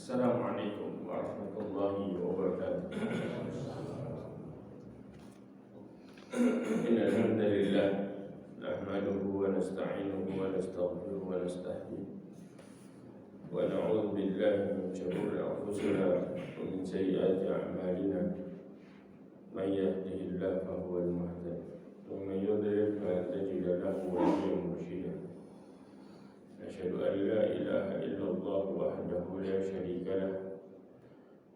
Assalamualaikum warahmatullahi wabarakatuh. Innal hamdalillah nahmaduhu wa nasta'inuhu wa nastaghfiruhu wa nastahdiih wa na'udzu billahi min shururi anfusina wa min sayyiati a'malina. Man yahdihillahu fahuwal muhtadi wa man yudlil falan tajida lahu waliyyan mursyida. Asyhadu an la ilaha illallah wahdahu la syarika lah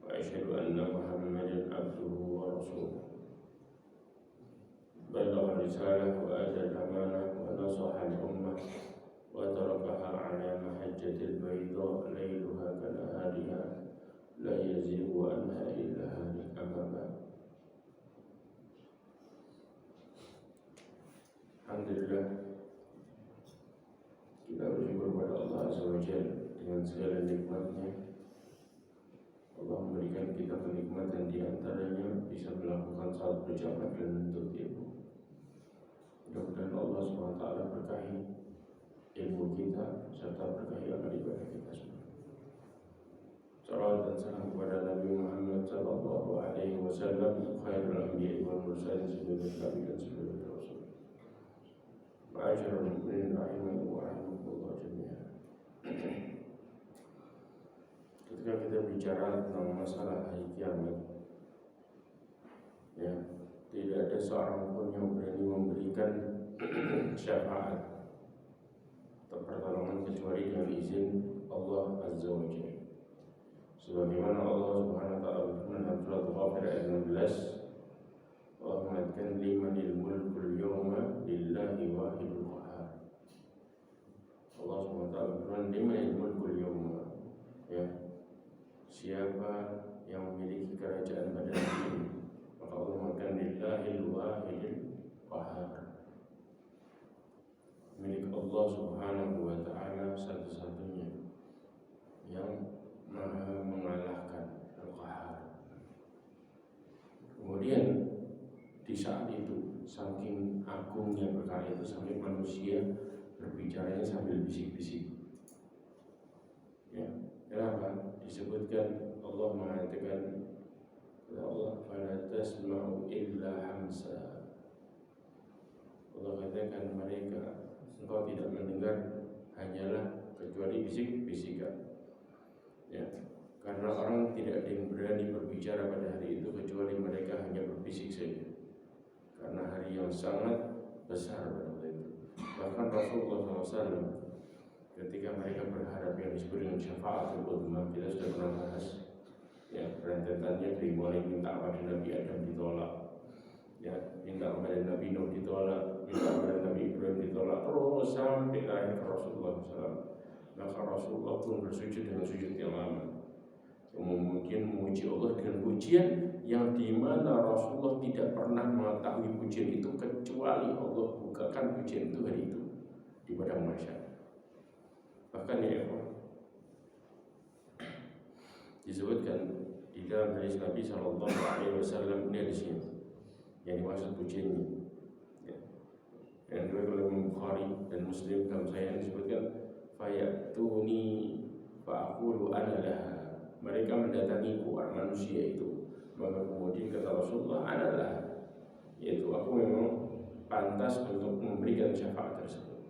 wa asyhadu anna Muhammadan abduhu wa rasuluh. Ballagha risalah wa adda al-amanah wa nasaha al-ummah wa tarakaha ala mahajjatil bayda layluha kanahariha la yazighu anha illa halik. Amma ba'd. Alhamdulillah, kita bersyukur kepada Allah Azza wa Jalla dengan segala nikmatnya. Allah memberikan kita kenikmatan, di antaranya bisa melakukan salat berjamaah dan menuntut ilmu. Mudah-mudahan Allah SWT berkahi ilmu kita serta berkahi amal ibadah kita semua. Salawat dan salam kepada Nabi Muhammad sallallahu alaihi wasallam, khairul anbiya'i wal mursalin, sayyidul nabi dan sayyidul rasul. Ma'asyiral mu'minin rahimani wa rahimakumullah jami'an. Ketika kita bicara tentang masalah hari kiamat, ya, tidak ada seorang pun yang berani memberikan syafaat atau pertolongan kecuali dengan izin Allah Azza wa Jalla. Sebagaimana Allah Subhanahu wa taala berfirman dalam surat Ghafir ayat 16, Allah mengatakan limanil mulkul yawma lillahi wahidul qahhar. Allah Subhanahu wa taala berfirman limanil mulkul yawma, ya, siapa yang memiliki kerajaan pada hari ini? Maka Allah mengatakan lillahil wahidul qahhar, milik Allah Subhanahu wa taala satu-satunya yang maha mengalahkan, al-qahhar. Kemudian di saat itu saking agungnya perkara itu sampai manusia berbicaranya sambil bisik-bisik. Ya, kenapa? Disebutkan Allah mengatakan, ya Allah, fala tasma'u illa hamsa. Allah katakan mereka, engkau tidak mendengar hanyalah kecuali bisik-bisikan. Ya, karena orang tidak ada yang berani berbicara pada hari itu kecuali mereka hanya berbisik saja. Karena hari yang sangat besar pada waktu itu. Bahkan Rasulullah SAW ketika mereka berharap yang disebut dengan syafaatul uzma, kita sudah pernah bahas, ya, rentetannya dari mulai minta kepada Nabi Adam ditolak, ya, minta kepada Nabi Nuh ditolak, minta kepada Nabi Ibrahim ditolak, terus sampai akhir Rasulullah SAW. Maka Rasulullah pun bersujud dengan sujud yang lama, mungkin memuji Allah dengan pujian yang dimana Rasulullah tidak pernah mengetahui pujian itu kecuali Allah bukakan pujian itu hari itu di padang mahsyar. Bahkan ya, disebutkan di dalam hadis Nabi Sallallahu Alaihi Wasallam, ini di sini yang dimaksud pujiannya, ya, yang diriwayatkan oleh Bukhari dan Muslim. Dalam saya disebutkan fayatuni fa'aqulu ana laha, mereka mendatangiku, manusia itu, maka kemudian kata Rasulullah, ana laha, yaitu aku memang pantas untuk memberikan syafaat tersebut.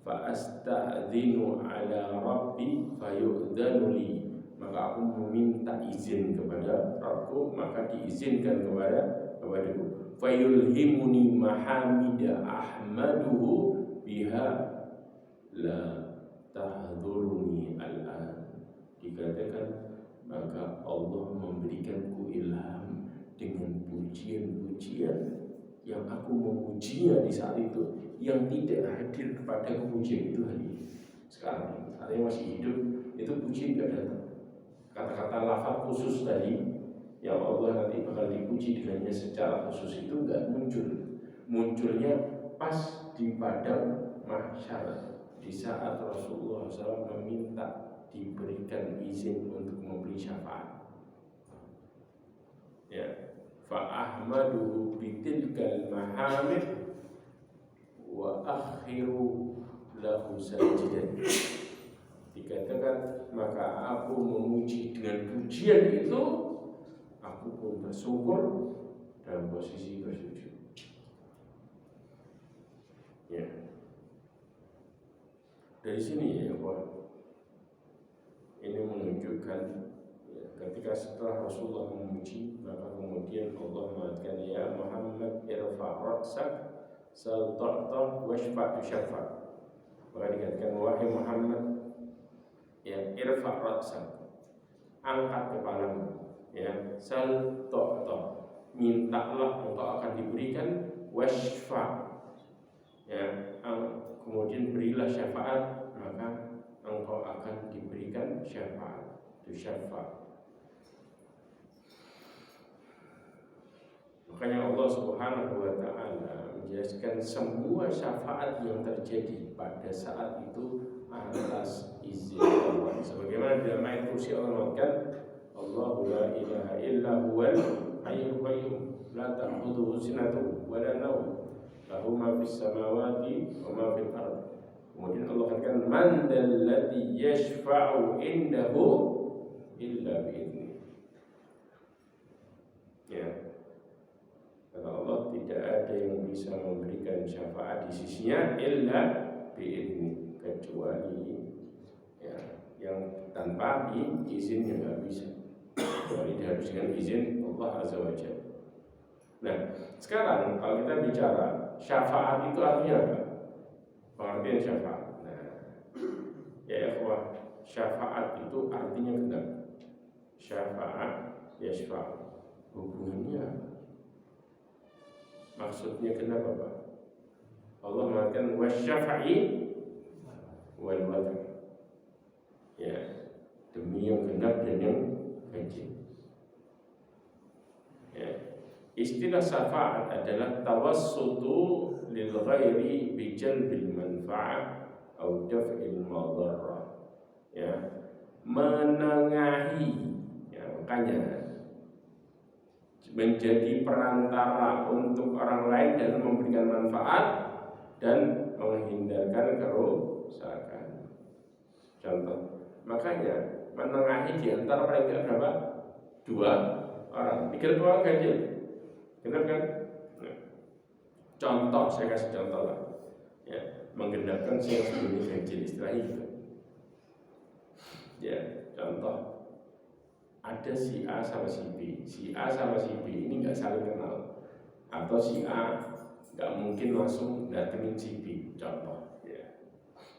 Fa'asta'dzinu ala rabbi fayu'dzanu li, maka aku meminta izin kepada Rabbku, maka diizinkan kepadaku. Fayulhimuni mahamida ahmaduhu biha la tahdhuruni al-an. Dikatakan maka Allah memberikanku ilham dengan pujian-pujian yang aku memujinya di saat itu, yang tidak hadir kepada pujian itu hari ini. Sekarang artinya masih hidup, itu pujian tidak datang. Kata-kata lafaz khusus tadi yang Allah nanti bakal dipuji dengannya secara khusus itu enggak muncul. Munculnya pas di padang mahsyar, di saat Rasulullah SAW meminta diberikan izin untuk memberi syafaat. Ya, fa ahmaduhu bitilkal mahamid wa akhiru lahu sajidan. Dikatakan maka aku memuji dengan pujian itu, aku pun bersyukur dalam posisi bersujud. Ya. Dari sini ya, ini menunjukkan ya, ketika setelah Rasulullah memuji, maka kemudian Allah mengatakan ya Muhammad irfa' ra'sak sal ta'ta washfa' tushaffa. Maka dikatakan wahai Muhammad, ya irfa' ra'sak, angkat kepalamu, ya sal ta'ta, mintalah engkau akan diberikan, washfa', ya kemudian berilah syafaat, maka engkau akan diberikan syafaat. Itu syafaat. Makanya Allah Subhanahu wa ta'ala menjelaskan semua syafaat yang terjadi pada saat itu atas izin Allah. Sebagaimana dalam ayat kursi Allah mengatakan Allahu la ilaha illa huwal hayyul qayyum la ta'khudhuhu sinatun wa la nawm lahu ma fis samawati wa ma fil ardh. Kemudian Allah katakan man dalladzi yashfa'u indahu illa bi'idznih. Ya. Kata Allah tidak ada yang bisa memberikan syafaat di sisinya illa bi'idznih, kecuali ya yang tanpa izinnya nggak bisa. Kecuali harus dengan izin Allah Azza wa Jalla. Nah, sekarang kalau kita bicara syafaat itu artinya apa? Pengertian syafaat. Nah, ya ikhwah, syafaat itu artinya genap. Syafaat yashfa'. Hubungannya apa? Maksudnya kenapa Pak? Allah mengatakan wasyafa'i wal watr. Ya, demi yang genap dan yang ganjil. Ya. Istilah syafaat adalah tawassutu lil ghairi bi jalbil manfa'ah atau daf'il madharrah. Ya, menengahi, ya, makanya menjadi perantara untuk orang lain dalam memberikan manfaat dan menghindarkan kerusakan. Contoh, makanya menengahi di antara mereka berapa? 2 orang. 3 orang ganjil. Benar kan? Nah, contoh, saya kasih contoh lah. Ya, menggenapkan yang sebelumnya ganjil, istilahnya gitu. Ya, contoh. Ada si A sama si B. Si A sama si B ini nggak saling kenal. Atau si A nggak mungkin langsung datengin si B. Contoh. Ya.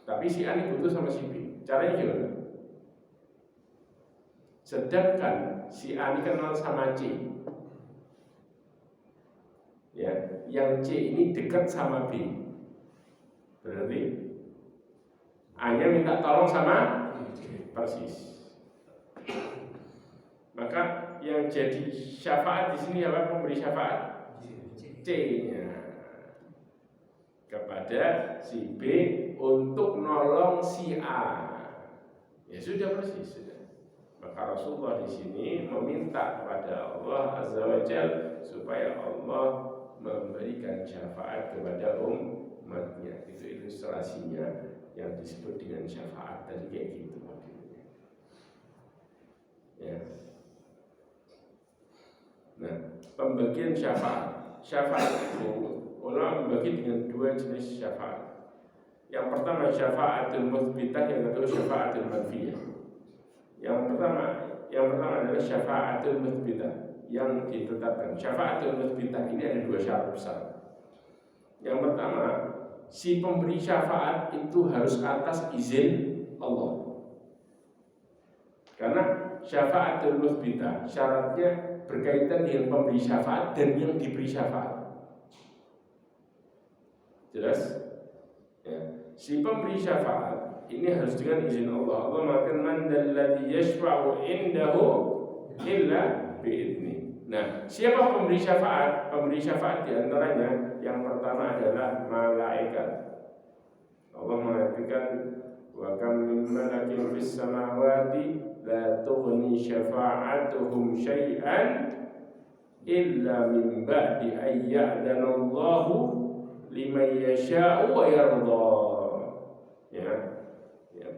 Tapi si A ini butuh sama si B. Caranya gimana? Sedangkan si A ini kenal sama C. Ya, yang C ini dekat sama B. Berarti A-nya minta tolong sama persis. Maka yang jadi syafaat di sini apa? Pemberi syafaat C-nya kepada si B untuk nolong si A. Ya sudah persis sudah. Maka Rasulullah di sini meminta kepada Allah Azza wa Jalla supaya Allah memberikan syafaat kepada umatnya. Itu ilustrasinya yang disebut dengan syafaat tadi kayak gitu modelnya. Ya. Nah, pembagian syafaat. Syafaat itu ulama membagi dengan 2 jenis syafaat. Yang pertama syafaatul mutsbitah, yang kedua syafaatul manfiyah. Yang pertama adalah syafaatul mutsbitah yang ditetapkan. Syafaatul mutsbitah ini ada 2 syarat besar. Yang pertama, si pemberi syafaat itu harus atas izin Allah. Karena syafaatul mutsbitah syaratnya berkaitan dengan pemberi syafaat dan yang diberi syafaat. Jelas? Ya. Si pemberi syafaat ini harus dengan izin Allah. Allah mengatakan man dalladzi yashfa'u indahu illa bi'idznih. Nah, siapa pemberi syafaat? Pemberi syafaat di antaranya yang pertama adalah malaikat. Allah mengatakan wa kam min malakin fis samawati la tughni syafa'atuhum syai'an illa min ba'di an ya'dana Allahu liman yasha'u wa yarda. Ya,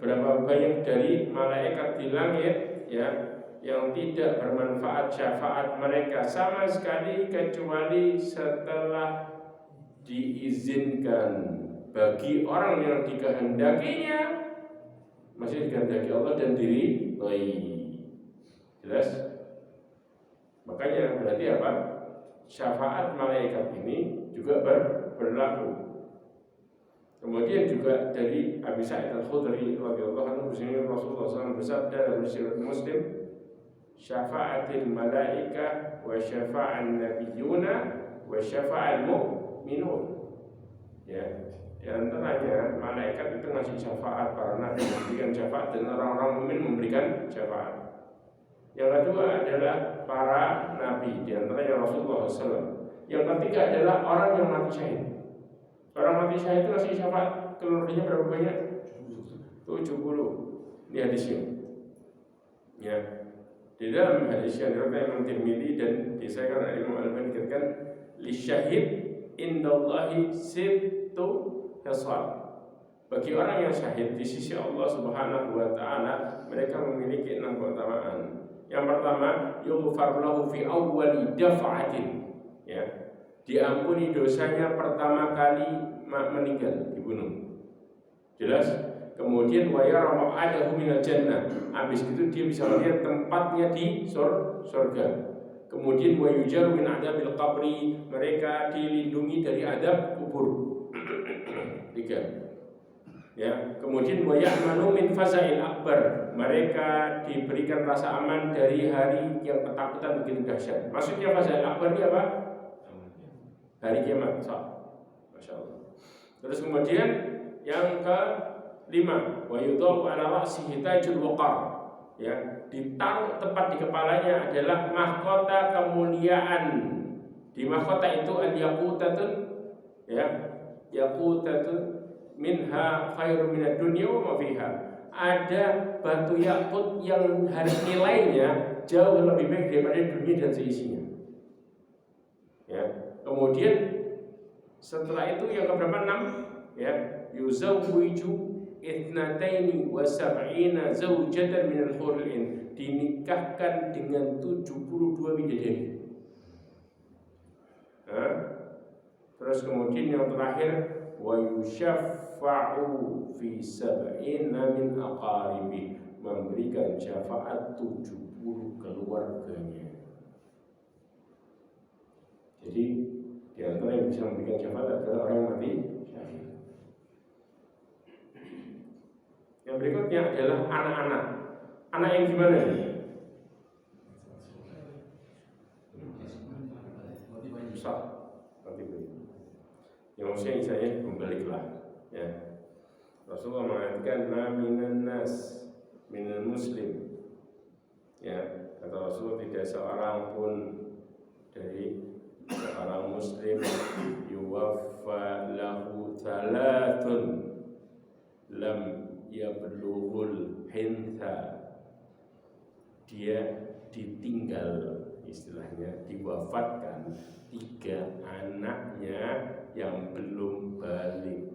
berapa banyak dari malaikat di langit ya yang tidak bermanfaat syafaat mereka sama sekali kecuali setelah diizinkan bagi orang yang dikehendakinya, masih dikehendaki Allah dan diri jelas. Makanya berarti apa? Syafaat malaikat ini juga berlaku. Kemudian juga dari Abi Sa'id Al-Khudri radhiyallahu anhu Rasulullah SAW bersabda dalam riwayat Muslim, syafa'atil malaika wa syafa'an nabiyyuna wa syafa'al mu'minun. Ya, di antaranya malaikat itu ngasih syafaat, para nabi memberikan syafaat dan orang-orang mukmin memberikan syafaat. Yang kedua adalah para nabi, di antaranya Rasulullah SAW. Yang ketiga adalah orang yang mati syahid. Orang mati syahid itu ngasih syafaat keluarganya berapa banyak? 70. Ini hadisnya. Ya. Di dalam hadis yang diriwayatkan Imam Tirmidzi dan disahihkan oleh Imam Al-Albani dikatakan lisyahid indallahi sittu hisal. Bagi orang yang syahid di sisi Allah Subhanahu wa taala, mereka memiliki 6 keutamaan. Yang pertama, yughfar lahu fi awwali daf'atin. Ya. Diampuni dosanya pertama kali meninggal, dibunuh. Jelas? Kemudian wa yara ma'adahu minal jannah. Habis itu dia bisa melihat tempatnya di surga. Kemudian wa yujaru min adabil qabri, mereka dilindungi dari adab kubur. 3. Ya, kemudian wa ya'manu min fazail akbar, mereka diberikan rasa aman dari hari yang ketakutan begitu dahsyat. Maksudnya fazail akbar ini apa? Hari kiamat. Masya Allah. Terus kemudian yang ke-5, wa yudau ala ra'sihi tajul waqar. Ya, ditaruh tepat di kepalanya adalah mahkota kemuliaan. Di mahkota itu al-yaqutatun, ya, yaqutatun minha khairun minad dunya wa ma fiha. Ada batu yakut yang nilainya jauh lebih baik daripada dunia dan seisinya. Ya. Kemudian setelah itu yang keberapa? 6, ya, yuzawwiju ithnataini wa sab'ina zawjatan minal hurul ain, dinikahkan dengan 72 bidadari. Terus kemudian yang terakhir wa yushaffa'u fi sab'ina min aqaribi, memberikan syafaat 70 keluarganya. Jadi di antara yang bisa memberikan syafaat adalah orang yang mati syahid. Yang berikutnya adalah anak-anak. Anak yang gimana nih? Besar. Yang usia misalnya membaliklah. Ya. Rasulullah mengatakan ma minan nas minal muslim. Ya, kata Rasulullah tidak seorang pun dari seorang muslim yuwaffa lahu thalathun lam yablughul hintha, dia ditinggal, istilahnya diwafatkan 3 anaknya yang belum balik,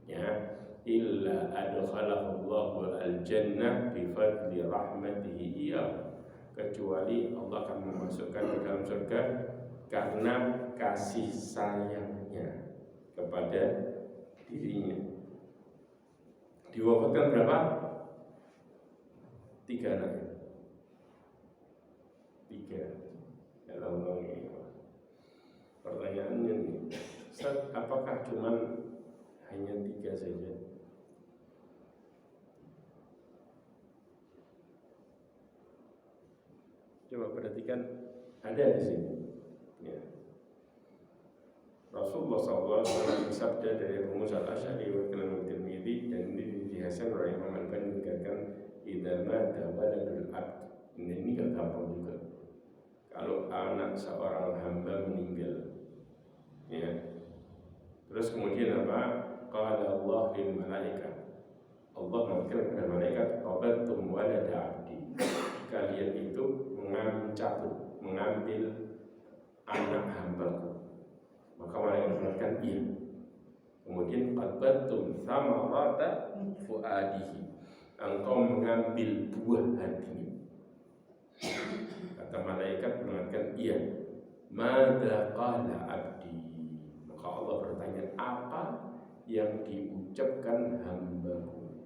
ya, illa adkhalahu Allahu al-jannah bi fadli rahmatihi iyyahu, kecuali Allah akan memasukkan ke dalam surga karena kasih sayangnya kepada dirinya. Diwafatkan berapa? 3 anak. 3. Allah. Pertanyaannya nih, Ustaz, apakah cuma hanya 3 saja? Coba perhatikan, ada di sini. Ya. Rasulullah SAW bersabda dari Abu Musa al-Asy'ari wa Imam Tirmidzi, dan ini dihasan oleh Imam Al-Albani, dikatakan idza mata waladul abd. Ini gak gampang juga. Kalau anak seorang hamba meninggal, ya. Terus kemudian apa? Qala Allah lil malaikat. Allah mengatakan kepada malaikat, qabaltum walada abdi. Kalian itu mengambil anak hambaku. Maka malaikat mengatakan iya. Kemudian qabaltum thamarata fuadihi. engkau mengambil buah hatinya. Kata malaikat mengatakan, iya. Mada qala abdi. Maka Allah bertanya, apa yang diucapkan hambaku?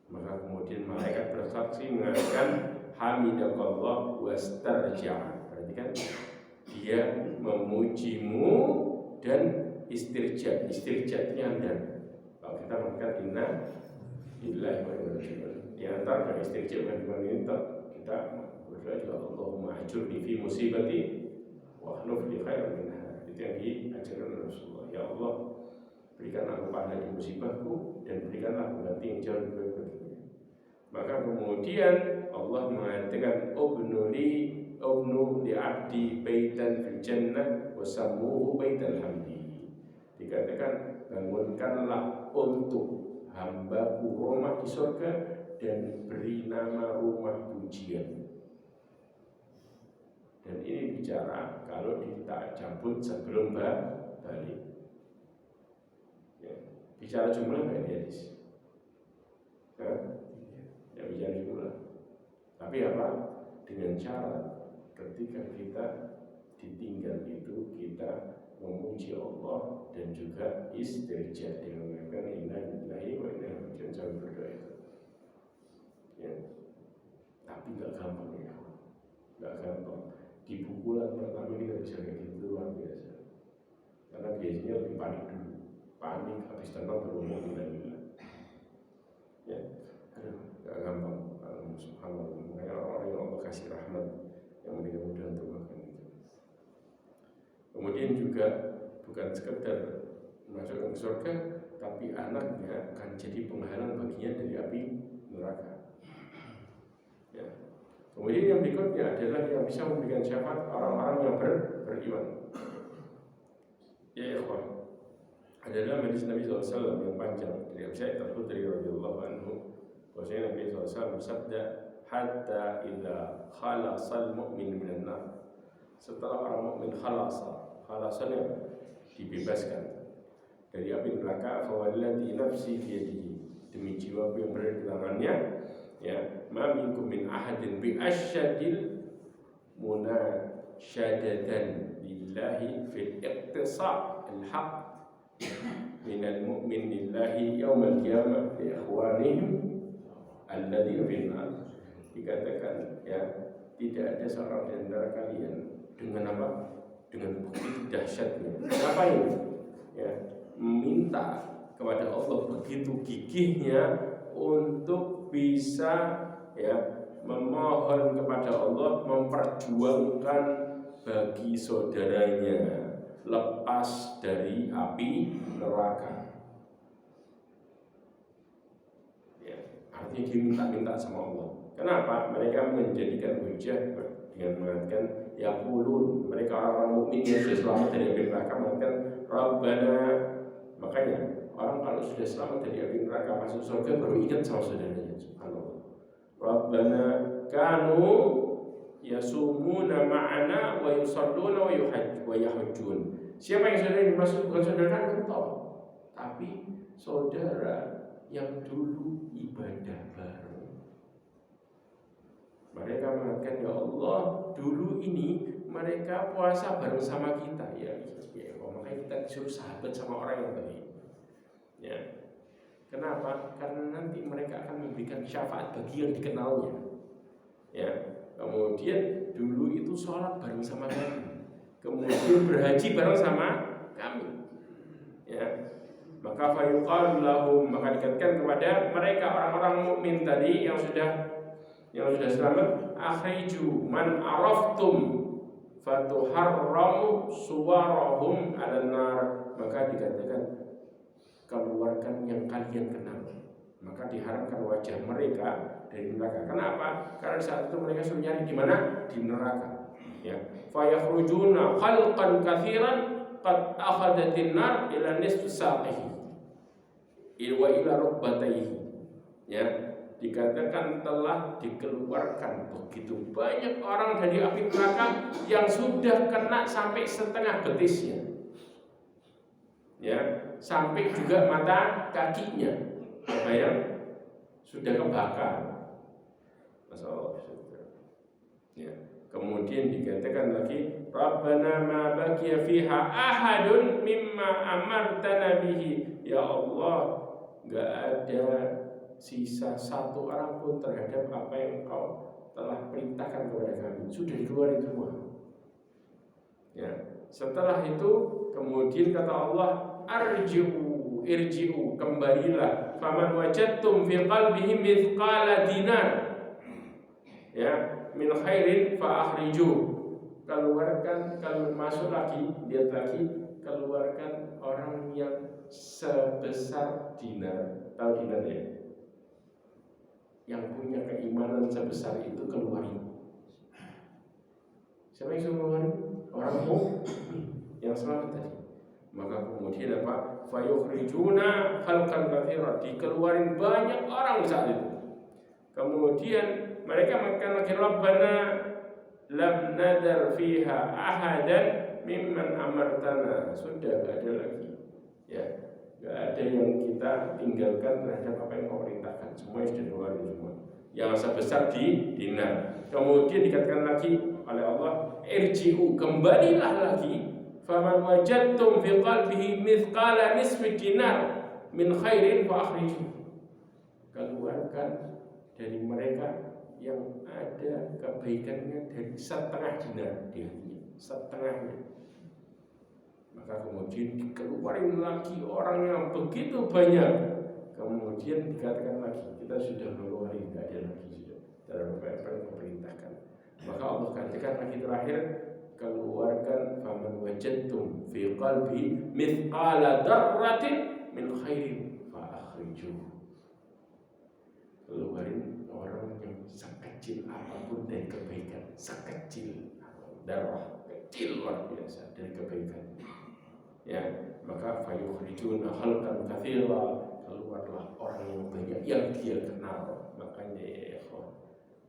Maka kemudian malaikat bersaksi mengatakan, hamidakallah wastarja'a. Berarti kan dia memujimu dan istirja. Istirja itu nyandar. Kalau kita mengatakan inna lillahi wa inna ilaihi raji'un, di antara istirja dan meminta kita berdoa juga, Allahumma ajurni fi musibati wa akhlif li khairan minha. Itu yang diajarkan Rasulullah. Ya Allah, berikan aku pahala di musibahku dan berikanlah ganti yang jauh lebih baik baginya. Maka kemudian Allah mengatakan, ubnu li abdi baitan fil jannah wa sammuhu baital hamdi. Dikatakan, bangunkanlah untuk hambaku rumah di surga dan beri nama rumah pujian. Dan ini bicara kalau kita cabut sebelum balik. Ya, bicara jumlah nggak hadis? Ya bicara jumlah. Tapi apa? Dengan syarat ketika kita ditinggal itu kita memuji Allah dan juga istirja dengan mengatakan inna lillahi wa inna ilaihi raji'un sambil berdoa itu. Ya. Tapi nggak gampang ya, nggak gampang. Di pukulan pertama kita bisa kayak gitu luar biasa. Karena biasanya lebih panik dulu, panik habis tenang baru mau bilang. Ya, aduh, nggak gampang. Subhanallah, makanya orang-orang yang Allah kasih rahmat yang mereka mudah untuk melakukan itu. Kemudian juga bukan sekedar masuk ke surga, tapi anaknya akan jadi penghalang baginya dari api neraka. Ya. Kemudian yang berikutnya adalah yang bisa memberikan syafaat orang-orang yang beriman. Ya ikhwan, adalah hadis Nabi SAW yang panjang dari Abu Sa'id Al-Khudri radhiyallahu anhu. Bahwasanya Nabi SAW bersabda, hatta idza khalasal mu'min minan nar. Setelah orang mukmin khalasannya dibebaskan dari api neraka, fa wallazi nafsi fi yadihi, demi jiwa yang berada di tangannya, ya, ma minkum min ahadin bi asyadil munashadatan lillahi fil iqtisa' al-haq min al-mu'min lillahi yawmal qiyamah li ikhwanihim alladhi fil nar. Dikatakan, ya, tidak ada seorang di antara kalian dengan apa? Dengan begitu dahsyatnya. Ngapain? Ya, minta kepada Allah begitu gigihnya untuk bisa, ya, memohon kepada Allah memperjuangkan bagi saudaranya lepas dari api neraka. Ya, artinya dia minta-minta sama Allah. Kenapa? Mereka menjadikan hujah dengan mengatakan, yaqulun, mereka orang-orang mukmin yang sudah selamat dari api neraka mengatakan, Rabbana. Makanya orang kalau sudah selamat dari api neraka masuk surga baru ingat sama saudaranya. Subhanallah. Rabbana kanu yasumuna ma'ana wa yusalluna wa yahujjun. Siapa yang saudara dimaksud bukan saudara kita, tapi saudara yang dulu ibadah bareng. Mereka mengatakan, ya Allah, dulu ini mereka puasa bareng sama kita, ya. Makanya kita disuruh sahabat sama orang yang baik. Ya. Kenapa? Karena nanti mereka akan memberikan syafaat bagi yang dikenalnya. Ya. Kemudian dulu itu sholat bareng sama kami, kemudian berhaji bareng sama kami. Ya. Maka fayuqalu lahum, maka dikatakan kepada mereka orang-orang mukmin tadi yang sudah selamat, akhriju man araftum fatuharramu suwarahum 'alan nar. Maka dikatakan, keluarkan yang kalian kenal, maka diharamkan wajah mereka dari neraka. Kenapa? Karena saat itu mereka sudah nyari di mana? Di neraka. Ya. Fayakhrujuna khalqan katsiran qad akhadatin nar ila nisfi saqihi wa ila rukbatayhi. Ya. Dikatakan telah dikeluarkan begitu banyak orang dari api neraka yang sudah kena sampai setengah betisnya, ya, sampai juga mata kakinya. Bayang, sudah kebakar. Masya Allah. Ya. Kemudian dikatakan lagi, Rabbana ma baqiya fiha ahadun mimma amartana bihi. Ya Allah, enggak ada sisa satu orang pun terhadap apa yang Engkau telah perintahkan kepada kami. Sudah dikeluarin semua. Ya. Setelah itu kemudian kata Allah, irji'u, kembalilah. Faman wajadtum fi qalbihi mithqala dinar, ya, min khairin fa akhriju. Keluarkan, kalau masuk lagi, lihat lagi, keluarkan orang yang sebesar dinar. Tahu dinar ya? Yang punya keimanan sebesar itu keluarin. Siapa yang suruh keluarin? Orang yang selamat tadi. Maka kemudian apa? Fayukhrijuna khalqan katsiran, dikeluarin banyak orang saat itu. Kemudian mereka mengatakan lagi, Rabbana lam nadar fiha ahadan mimman amartana. Sudah enggak ada lagi. Ya, enggak ada yang kita tinggalkan terhadap apa yang Kau perintahkan. Semua sudah dikeluarin semua. Yang sebesar di dinar. Kemudian dikatakan lagi oleh Allah, irji'u, kembalilah lagi. Faman wajadtum fi qalbihi mithqala nisfi dinar min khairin fa akhriju. Keluarkan dari mereka yang ada kebaikannya dari setengah dinar di hatinya, setengahnya. Maka kemudian dikeluarin lagi orang yang begitu banyak. Kemudian dikatakan lagi, kita sudah mengeluarkan, tidak ada lagi sudah dalam apa yang diperintahkan. Maka Allah katakan lagi terakhir, keluarkan faman wajadtum fi qalbi mithqala darratin min khairin fa akhriju. Keluarin orang yang sekecil apapun dari kebaikan, sekecil darah kecil luar biasa dari kebaikan. Ya, maka fayukhrijuna khalqan katsira, keluarlah orang yang banyak yang dia kenal. Makanya ya ikhwan,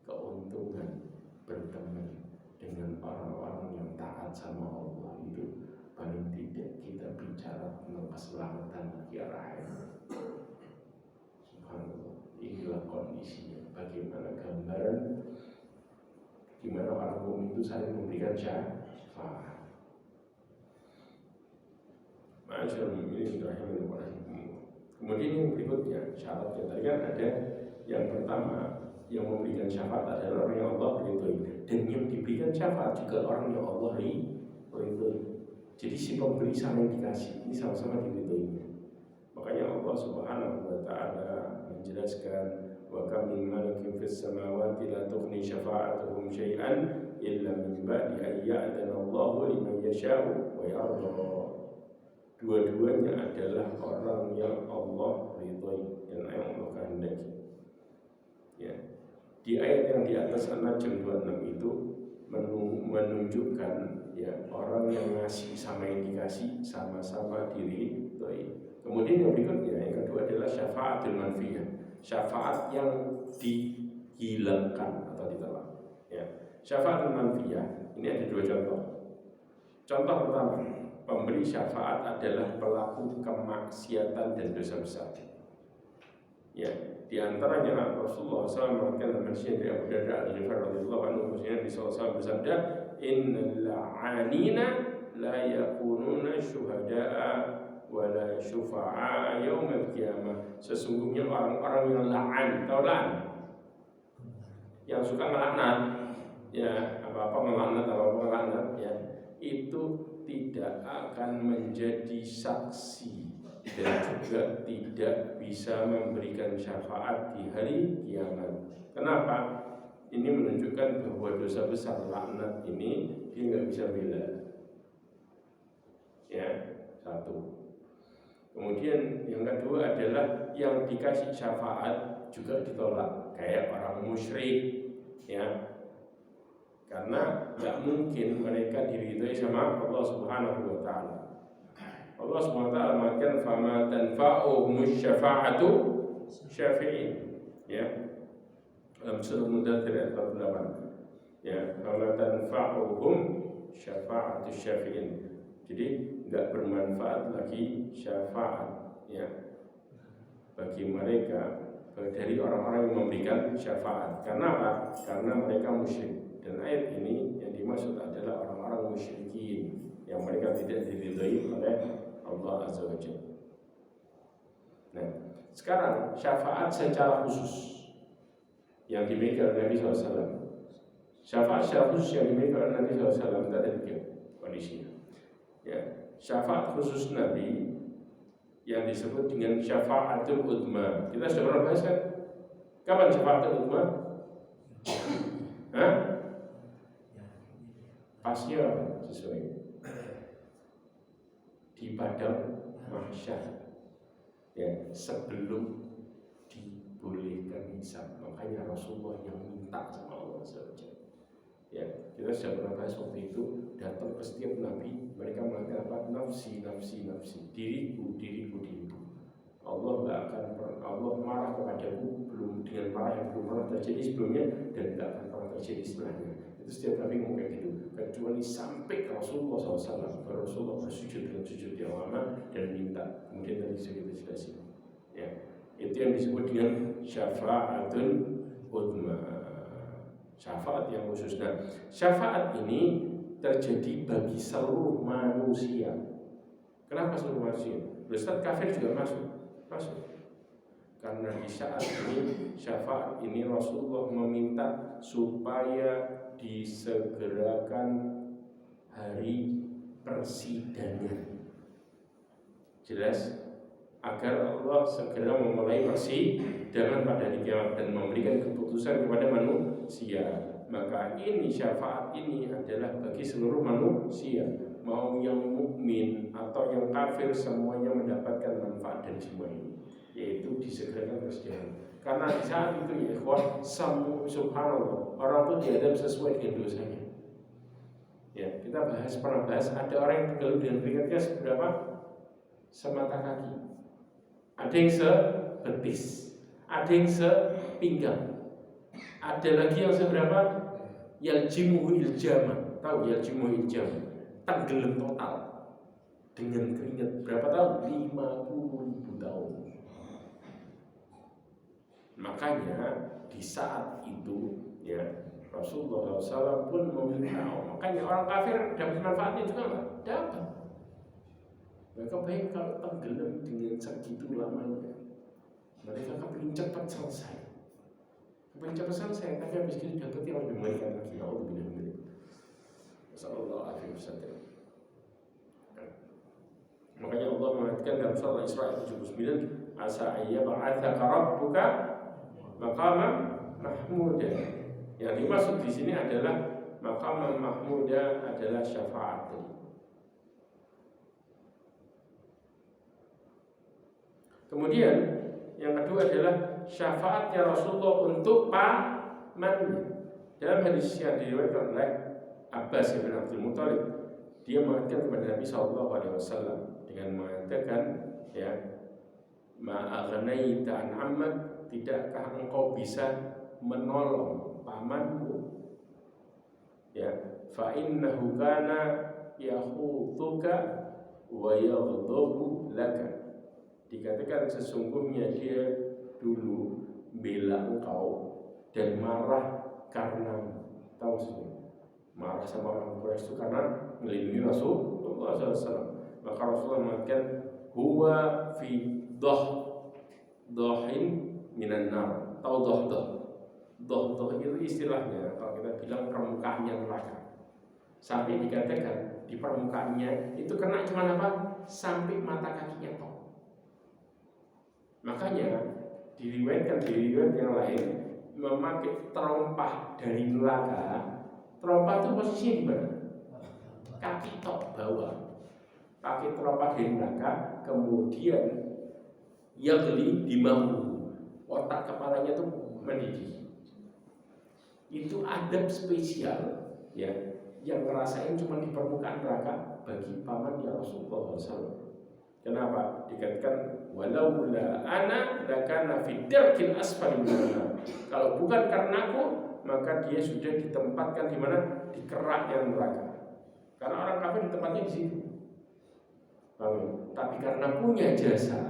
keuntungan berteman dengan orang-orang yang taat sama Allah itu paling tidak kita bicara tentang keselamatan di akhirat. Subhanallah, inilah kondisinya. Bagaimana gambaran di mana orang mukmin itu saling memberikan syafaat. Masyaallah, ini rahimahullah. Kemudian yang berikutnya syaratnya tadi kan ada yang pertama, yang memberikan syafaat adalah orang yang Allah ridhoi, dan yang diberikan syafaat juga orang yang Allah ridhoi. Jadi si pemberi sama yang dikasih ini sama-sama diridhoinya. Makanya Allah Subhanahu wa taala menjelaskan, wa kam min malakin fis samawati la tughni syafa'atuhum syai'an illa min ba'di an ya'dana Allahu liman yasha'u wa yarda. Dua-duanya adalah orang yang Allah ridhoi dan yang Allah kehendaki. Ya. Di ayat yang di atas An-Najm 26 itu menunjukkan ya orang yang ngasih sama yang dikasih sama-sama diridhoi. Kemudian yang berikutnya, yang kedua adalah syafaatul manfiyah, syafaat yang dihilangkan atau ditolak. Ya. Syafaatul manfiyah ini ada dua contoh. Contoh pertama, pemberi syafaat adalah pelaku kemaksiatan dan dosa besar. Ya, di antaranya Rasulullah SAW mengatakan dalam hadis dari Abu Darda Al-Ghifari radhiyallahu anhu, Nabi SAW bersabda, innal la'anina la yakununa syuhada'a wa la syufa'a yaumil qiyamah. Sesungguhnya orang-orang yang la'an, tahu la'an? Yang suka melaknat, ya apa-apa melaknat, ya itu tidak akan menjadi saksi dan juga tidak bisa memberikan syafaat di hari kiamat. Kenapa? Ini menunjukkan bahwa dosa besar laknat ini dia nggak bisa bela. Ya, satu. Kemudian yang kedua adalah yang dikasih syafaat juga ditolak, kayak orang musyrik, ya. Karena tidak mungkin mereka diridhoi sama Allah Subhanahu wa taala. Allah Subhanahu wa taala mengatakan fama tanfa'uhum syafa'atu syafi'in. Ya. Dalam surah Mudaththir ayat 48. Ya, fama tanfa'uhum syafa'atu syafi'in. Jadi enggak bermanfaat lagi syafaat ya bagi mereka dari orang-orang yang memberikan syafaat. Karena apa? Karena mereka musyrik. Dan ayat ini yang dimaksud adalah orang-orang musyrikin yang mereka tidak diridhai oleh Allah Azza wa Jalla. Nah, sekarang syafaat secara khusus yang dimiliki oleh Nabi SAW. Syafaat secara khusus yang dimiliki oleh Nabi SAW itu ada 3 kondisinya. Ya, syafaat khusus Nabi yang disebut dengan syafaatul udma. Kita sudah pernah bahas kan? Kapan syafaatul udma? Hah? Pasnya sesuai di padang mahsyar. Ya, sebelum dibolehkan hisab. Makanya Rasulullah yang minta sama Allah saja. Ya, kita sudah pernah bahas waktu itu, datang ke setiap nabi, mereka mengatakan apa? Nafsi, nafsi, nafsi, diriku, diriku, diriku. Allah nggak akan pernah, Allah marah kepadaku belum dengan marah yang belum pernah terjadi sebelumnya dan tidak akan pernah terjadi setelahnya. Itu setiap nabi ngomong kayak gitu, kecuali sampai ke Rasulullah SAW. Rasulullah bersujud dengan sujud yang lama dan minta. Kemudian tadi sudah kita jelasin. Ya, itu yang disebut dengan syafaatul udma. Syafaat yang khusus. Nah, syafaat ini terjadi bagi seluruh manusia. Kenapa seluruh manusia? Ustaz, kafir juga masuk. Karena di saat ini syafaat ini Rasulullah meminta supaya disegerakan hari persidangan. Jelas? Agar Allah segera memulai persidangan pada hari kiamat dan memberikan keputusan kepada manusia. Maka ini syafaat ini adalah bagi seluruh manusia, mau yang mukmin atau yang kafir, semuanya mendapatkan manfaat dari semua ini, yaitu disegerakan persidangan. Karena di saat itu ya ikhwan, subhanallah, orang itu diadab sesuai dengan dosanya. Ya, kita pernah bahas ada orang yang tenggelam dengan keringatnya seberapa? Semata kaki. Ada yang sebetis, ada yang sepinggang, ada lagi yang seberapa? Yaljimuhu iljaman. Tahu yaljimuhu iljaman? Tenggelam total dengan keringat. Berapa tahun? 50.000 tahun. Makanya di saat itu ya Rasulullah SAW pun meminta. Makanya orang kafir dapat manfaatnya juga nggak? Dapat. Mereka baik kalau tenggelam dengan segitu lamanya. Mereka kepingin cepat selesai. Kepingin cepat selesai, tapi habis itu dapat yang lebih mengerikan lagi. Alhamdulillah. Sallallahu alaihi wasallam. Makanya Allah mengatakan dalam surah Isra 79, asa ayyab'atsaka rabbuka maqaman mahmuda. Yang dimaksud di sini adalah maqaman mahmuda adalah syafaat. Kemudian yang kedua adalah syafaatnya Rasulullah untuk pamannya. Dalam hadis yang diriwayatkan oleh Abbas bin Abdul Muthalib, dia mengatakan kepada Nabi SAW dengan mengatakan, ya, ma'agnaita an ammak, tidakkah engkau bisa menolong pamanmu? Ya, fa innahu kana yakhudhuka wa yaghdabu laka. Dikatakan sesungguhnya dia dulu bela engkau dan marah karena tahu sih, marah sama orang Quraisy itu karena melindungi Rasulullah SAW. Maka Rasulullah mengatakan huwa fi dohin minan nar. Tahu doh itu istilahnya kalau kita bilang permukaannya neraka. Sampai dikatakan di permukaannya itu kena cuma apa? Sampai mata kakinya tok. Makanya diriwayatkan di riwayat yang lain memakai terompah dari neraka. Terompah itu posisinya di mana? Kaki tok bawah. Pakai terompah dari neraka, kemudian yagli di bahu, otak kepalanya itu mendidih. Itu adab spesial ya, yang ngerasain cuma di permukaan neraka bagi paman ya Rasulullah SAW. Kenapa? Dikatakan walaula ana lakana fi darkil asfali minan nar. Kalau bukan karena aku, maka dia sudah ditempatkan di mana? Di keraknya neraka. Karena orang kafir ditempatnya di situ. Tapi karena punya jasa,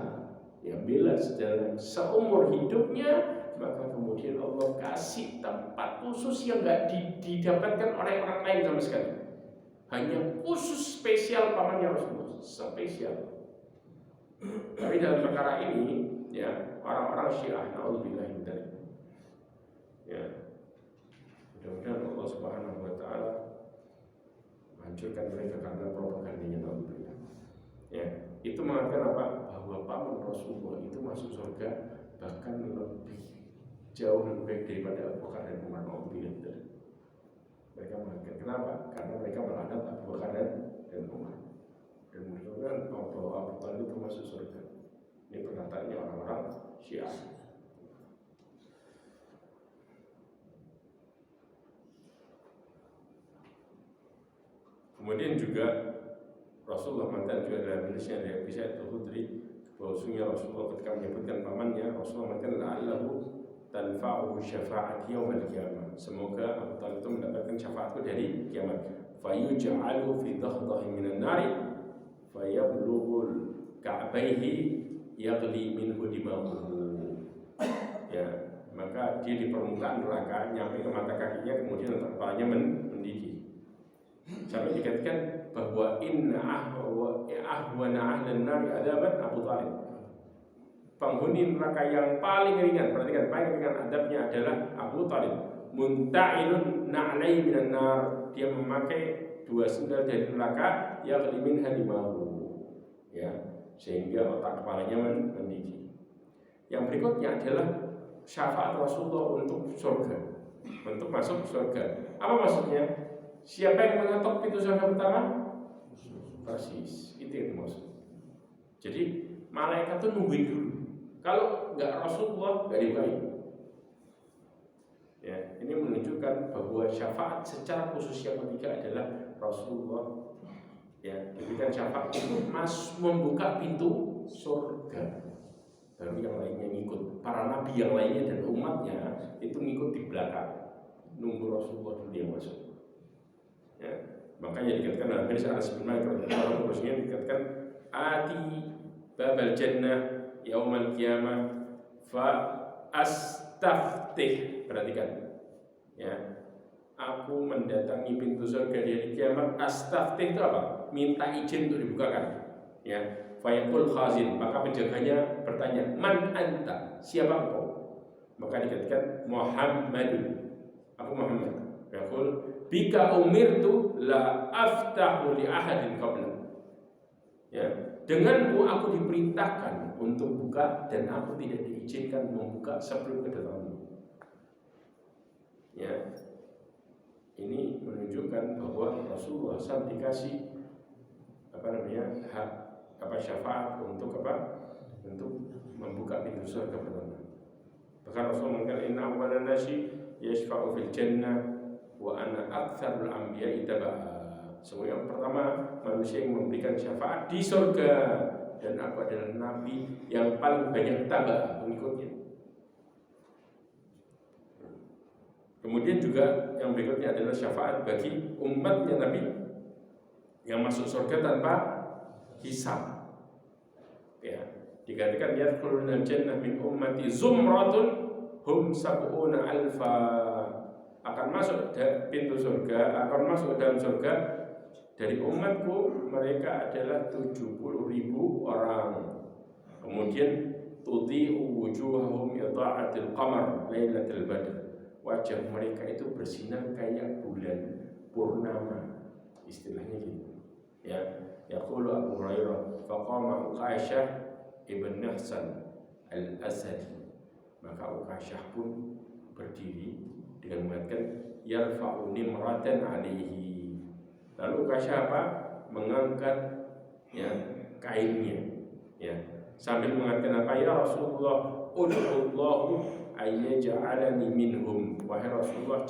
ya bela dalam seumur hidupnya, maka kemudian Allah kasih tempat khusus yang nggak didapatkan oleh orang lain sama sekali. Hanya khusus spesial pamannya Rasulullah, spesial. Tapi dalam perkara ini, ya orang-orang Syiah, naudzubillah min dzalik, ya mudah-mudahan Allah Subhanahu Wa Taala hancurkan mereka karena propagandanya, naudzubillah. Ya, itu mengatakan apa? Bahwa paman Rasulullah itu masuk surga bahkan lebih jauh lebih baik daripada Abu Bakar dan Umar, naudzubillah. Mereka mengatakan kenapa? Karena mereka melaknat Abu Bakar dan Umar. Dan menunjukkan bahwa Abu Talib itu masuk surga. Ini perkataannya orang-orang Syiah. Kemudian juga Rasulullah mengatakan juga dalam hadisnya dari Abu Sa'id Al-Khudri, bahwasanya Rasulullah ketika menyebutkan pamannya, Rasulullah mengatakan la'allahu tanfa'uhu syafa'ati yaumil qiyamah. Semoga Abu Talib itu mendapatkan syafaatku dari kiamat. Fayuj'alu fi dhahdhahi minan nari fayablughul ka'baihi yaghli minhu dima'uhu. Ya, maka dia di permukaan neraka nyampe ke mata kakinya, kemudian kepalanya mendidih. Sampai dikatakan bahwa inna ahwana ahlan nari adaban Abu Talib. Penghuni neraka yang paling ringan, perhatikan, paling ringan adabnya adalah Abu Talib. Munta'ilun na'lai minan nar, dia memakai 2 sendal dari neraka yang limin hadimahu, ya, sehingga otak kepalanya mendidih. Yang berikutnya adalah syafaat Rasulullah untuk surga, untuk masuk surga. Apa maksudnya? Siapa yang mengetok pintu surga pertama? Persis, itu yang dimaksud. Jadi malaikat itu nungguin dulu. Kalau nggak Rasulullah nggak dibukain. Ya, ini menunjukkan bahwa syafaat secara khusus yang ketiga adalah Rasulullah. Ya, diberikan syafaat itu membuka pintu surga. Baru yang lainnya ngikut. Para nabi yang lainnya dan umatnya itu ngikut di belakang, nunggu Rasulullah dulu yang masuk. Ya, makanya dikatakan dalam hadis Anas bin Malik radhiyallahu anhu, dikatakan ati babal jannah yaumal qiyamah fa astaftih. Perhatikan, ya, aku mendatangi pintu surga di hari kiamat. Astaftih itu apa? Minta izin untuk dibukakan. Ya, fayaqul khazin, maka penjaganya bertanya, man anta, siapa engkau? Maka dikatakan Muhammadun, aku Muhammad. Yaqul bika umirtu la aftahu li ahadin qabla. Ya, denganmu aku diperintahkan untuk buka dan aku tidak diizinkan membuka sebelum kedatanganmu. Ya, ini menunjukkan bahwa Rasulullah SAW dikasih hak syafaat untuk untuk membuka pintu surga pertama. Bahkan Rasulullah mengatakan inna awwalan nasi yashfa'u fil jannah wa ana aktsarul anbiya'i taba'a. Semua yang pertama manusia yang memberikan syafaat di surga, dan aku adalah nabi yang paling banyak tabah pengikutnya. Kemudian juga yang berikutnya adalah syafaat bagi umatnya Nabi yang masuk surga tanpa hisab. Ya, dikatakan yadkhulul jannah min ummati zumratun hum sab'una alfa, akan masuk pintu surga, akan masuk dalam surga dari umatku, mereka adalah 70.000 orang. Kemudian tudhi'u wujuhahum yadha'atil qamar lailatul badr, wajah mereka itu bersinar kayak bulan purnama, istilahnya gitu. Ya, yaqulu Abu Hurairah faqama Uqasyah ibn Nahsan al-Asadi, maka Uqasyah pun berdiri dengan mengatakan yarfa'u nimratan alaihi. Lalu Uqasyah apa? Mengangkat, ya, kainnya, ya, sambil mengatakan apa? Ya Rasulullah, ud'ullahu ayyaj'alani minhum. Wahai Rasulullah,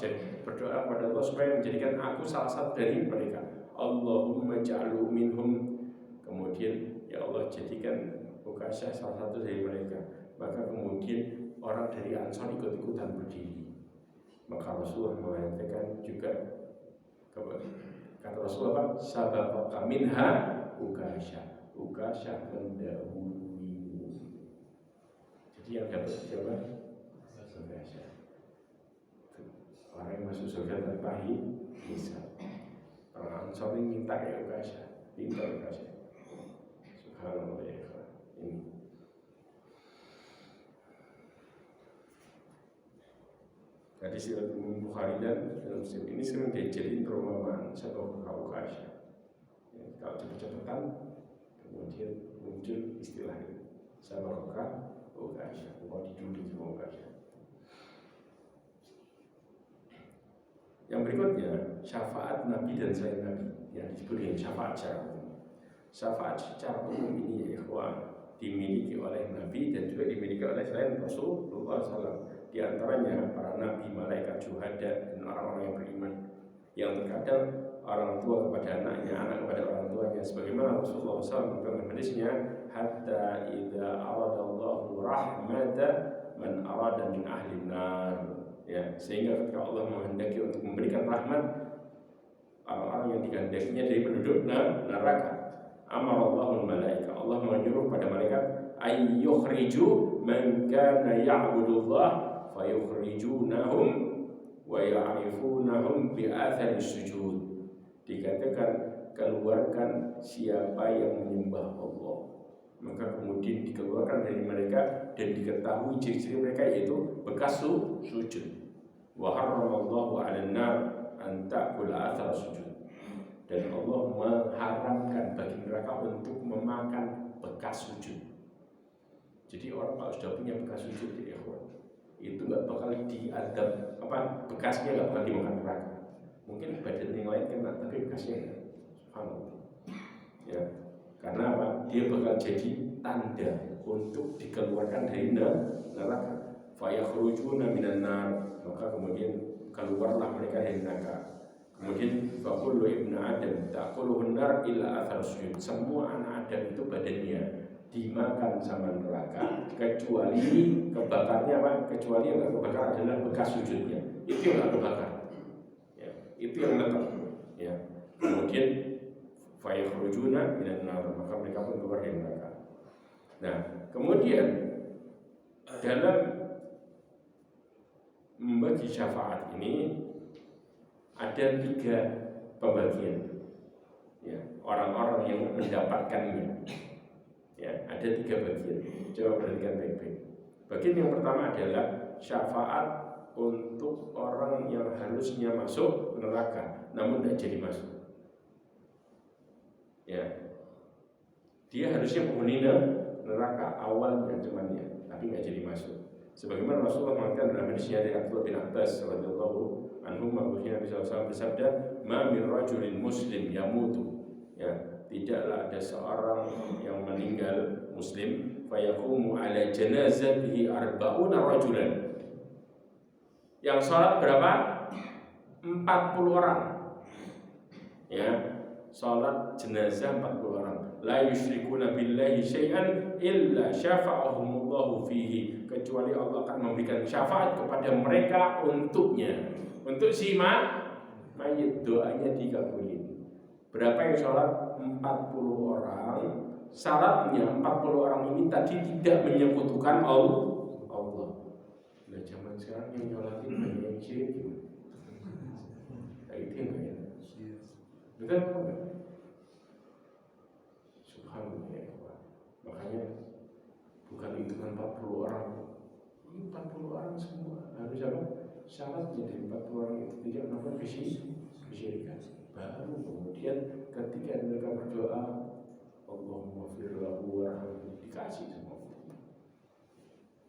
berdoa kepada Allah supaya menjadikan aku salah satu dari mereka. Allahumma ja'alhu minhum. Kemudian ya Allah, jadikan Uqasyah salah satu dari mereka. Maka kemudian orang dari Ansar ikut-ikutan berdiri. Maka Rasulullah mengatakan juga, kata Rasulullah, sabaqaka minha Uqasyah, Uqasyah mendahuluimu. Jadi yang dapat siapa? Surga. Orang yang masuk surga tanpa hisab. Orang Ansor ini minta ya Ukasha, minta Ukasha. Subhanallah ya ini. Hadis riwayat Bukhari dan Muslim ini sering dijadiin perumpamaan satu Ukasha. Kalau cepet-cepetan kemudian muncul istilah ini sama Ukasha, mau dijudi sama Ukasha. Yang berikutnya syafaat Nabi dan selain Nabi yang disebut dengan syafaat secara umum. Syafaat secara umum ini ya ikhwan dimiliki oleh Nabi dan juga dimiliki oleh selain Rasulullah SAW. Di antaranya para nabi, malaikat, syuhada dan orang-orang yang beriman. Yang terkadang orang tua kepada anaknya, anak kepada orang tuanya. Sebagaimana Rasulullah SAW dalam hadisnya, hatta idza aradallahu rahmata man arada min ahli nar. Ya, sehingga ketika Allah menghendaki untuk memberikan rahmat orang-orang yang dikehendakinya dari penduduk neraka, amarallahu malaika, Allah menyuruh pada malaikat ayyukhriju man kana ya'budullah fayukhrijunahum wa ya'rifunahum bi athari sujud. Dikatakan keluarkan siapa yang menyembah Allah, maka kemudian dikeluarkan dari mereka dan diketahui ciri-ciri mereka yaitu bekas sujud. Wa harramallahu 'alan nar an ta'kula athar sujud. Dan Allah mengharamkan bagi mereka untuk memakan bekas sujud. Jadi orang kalau sudah punya bekas sujud ya itu nggak bakal diadab, bekasnya nggak bakal dimakan neraka. Mungkin badan yang lain kena, tapi bekasnya enggak. Subhanallah. Ya, karena apa? Dia bakal jadi tanda untuk dikeluarkan dari neraka. Fayakhrujuna minan nar, maka kemudian keluarlah mereka dari neraka. Kemudian faqulu ibnu adam ta'kuluhun nar illa athar sujud. Semua anak Adam itu badannya dimakan sama neraka kecuali kebakarnya apa? Kecuali yang kebakar adalah bekas sujudnya. Itu yang kebakar. Ya, itu yang tetap. Ya. Kemudian fayakhrujuna minan nar, maka mereka pun keluar dari neraka. Nah, kemudian dalam membagi syafaat ini ada 3 pembagian. Ya, orang-orang yang mendapatkannya. Ya, ada 3 bagian. Coba perhatikan baik-baik. Bagian yang pertama adalah syafaat untuk orang yang harusnya masuk neraka, namun tidak jadi masuk. Ya, dia harusnya penghuni neraka awalnya cumannya, tapi nggak jadi masuk. Sebagaimana Rasulullah mengatakan dalam hadisnya dari Abdullah bin Abbas radhiyallahu anhu, Nabi SAW bersabda, "Ma min rajulin muslim yamutu." Ya, tidaklah ada seorang yang meninggal muslim fayaqumu ala janazatihi 40 rajulan. Yang salat berapa? 40 orang. Ya, salat jenazah 40 orang. La yusyrikuna billahi syai'an illa syafa'ahumullahu fihi, kecuali Allah akan memberikan syafaat kepada mereka untuknya. Untuk si mayit doanya dikabulin. Berapa yang sholat? 40 orang. Syaratnya 40 orang ini tadi tidak menyekutukan Allah. Nah, zaman sekarang yang nyolatin banyak yang syirik. Nah, itu yang banyak. Betul apa? Subhanallah ya Allah. Makanya bukan hitungan 40 orang. Ini 40 orang semua. Harus apa? Syaratnya dari 40 orang itu tidak melakukan kesyirikan. Baru kemudian ketika mereka berdoa, Allahumma fir lahu warhamhu, dikasih semua.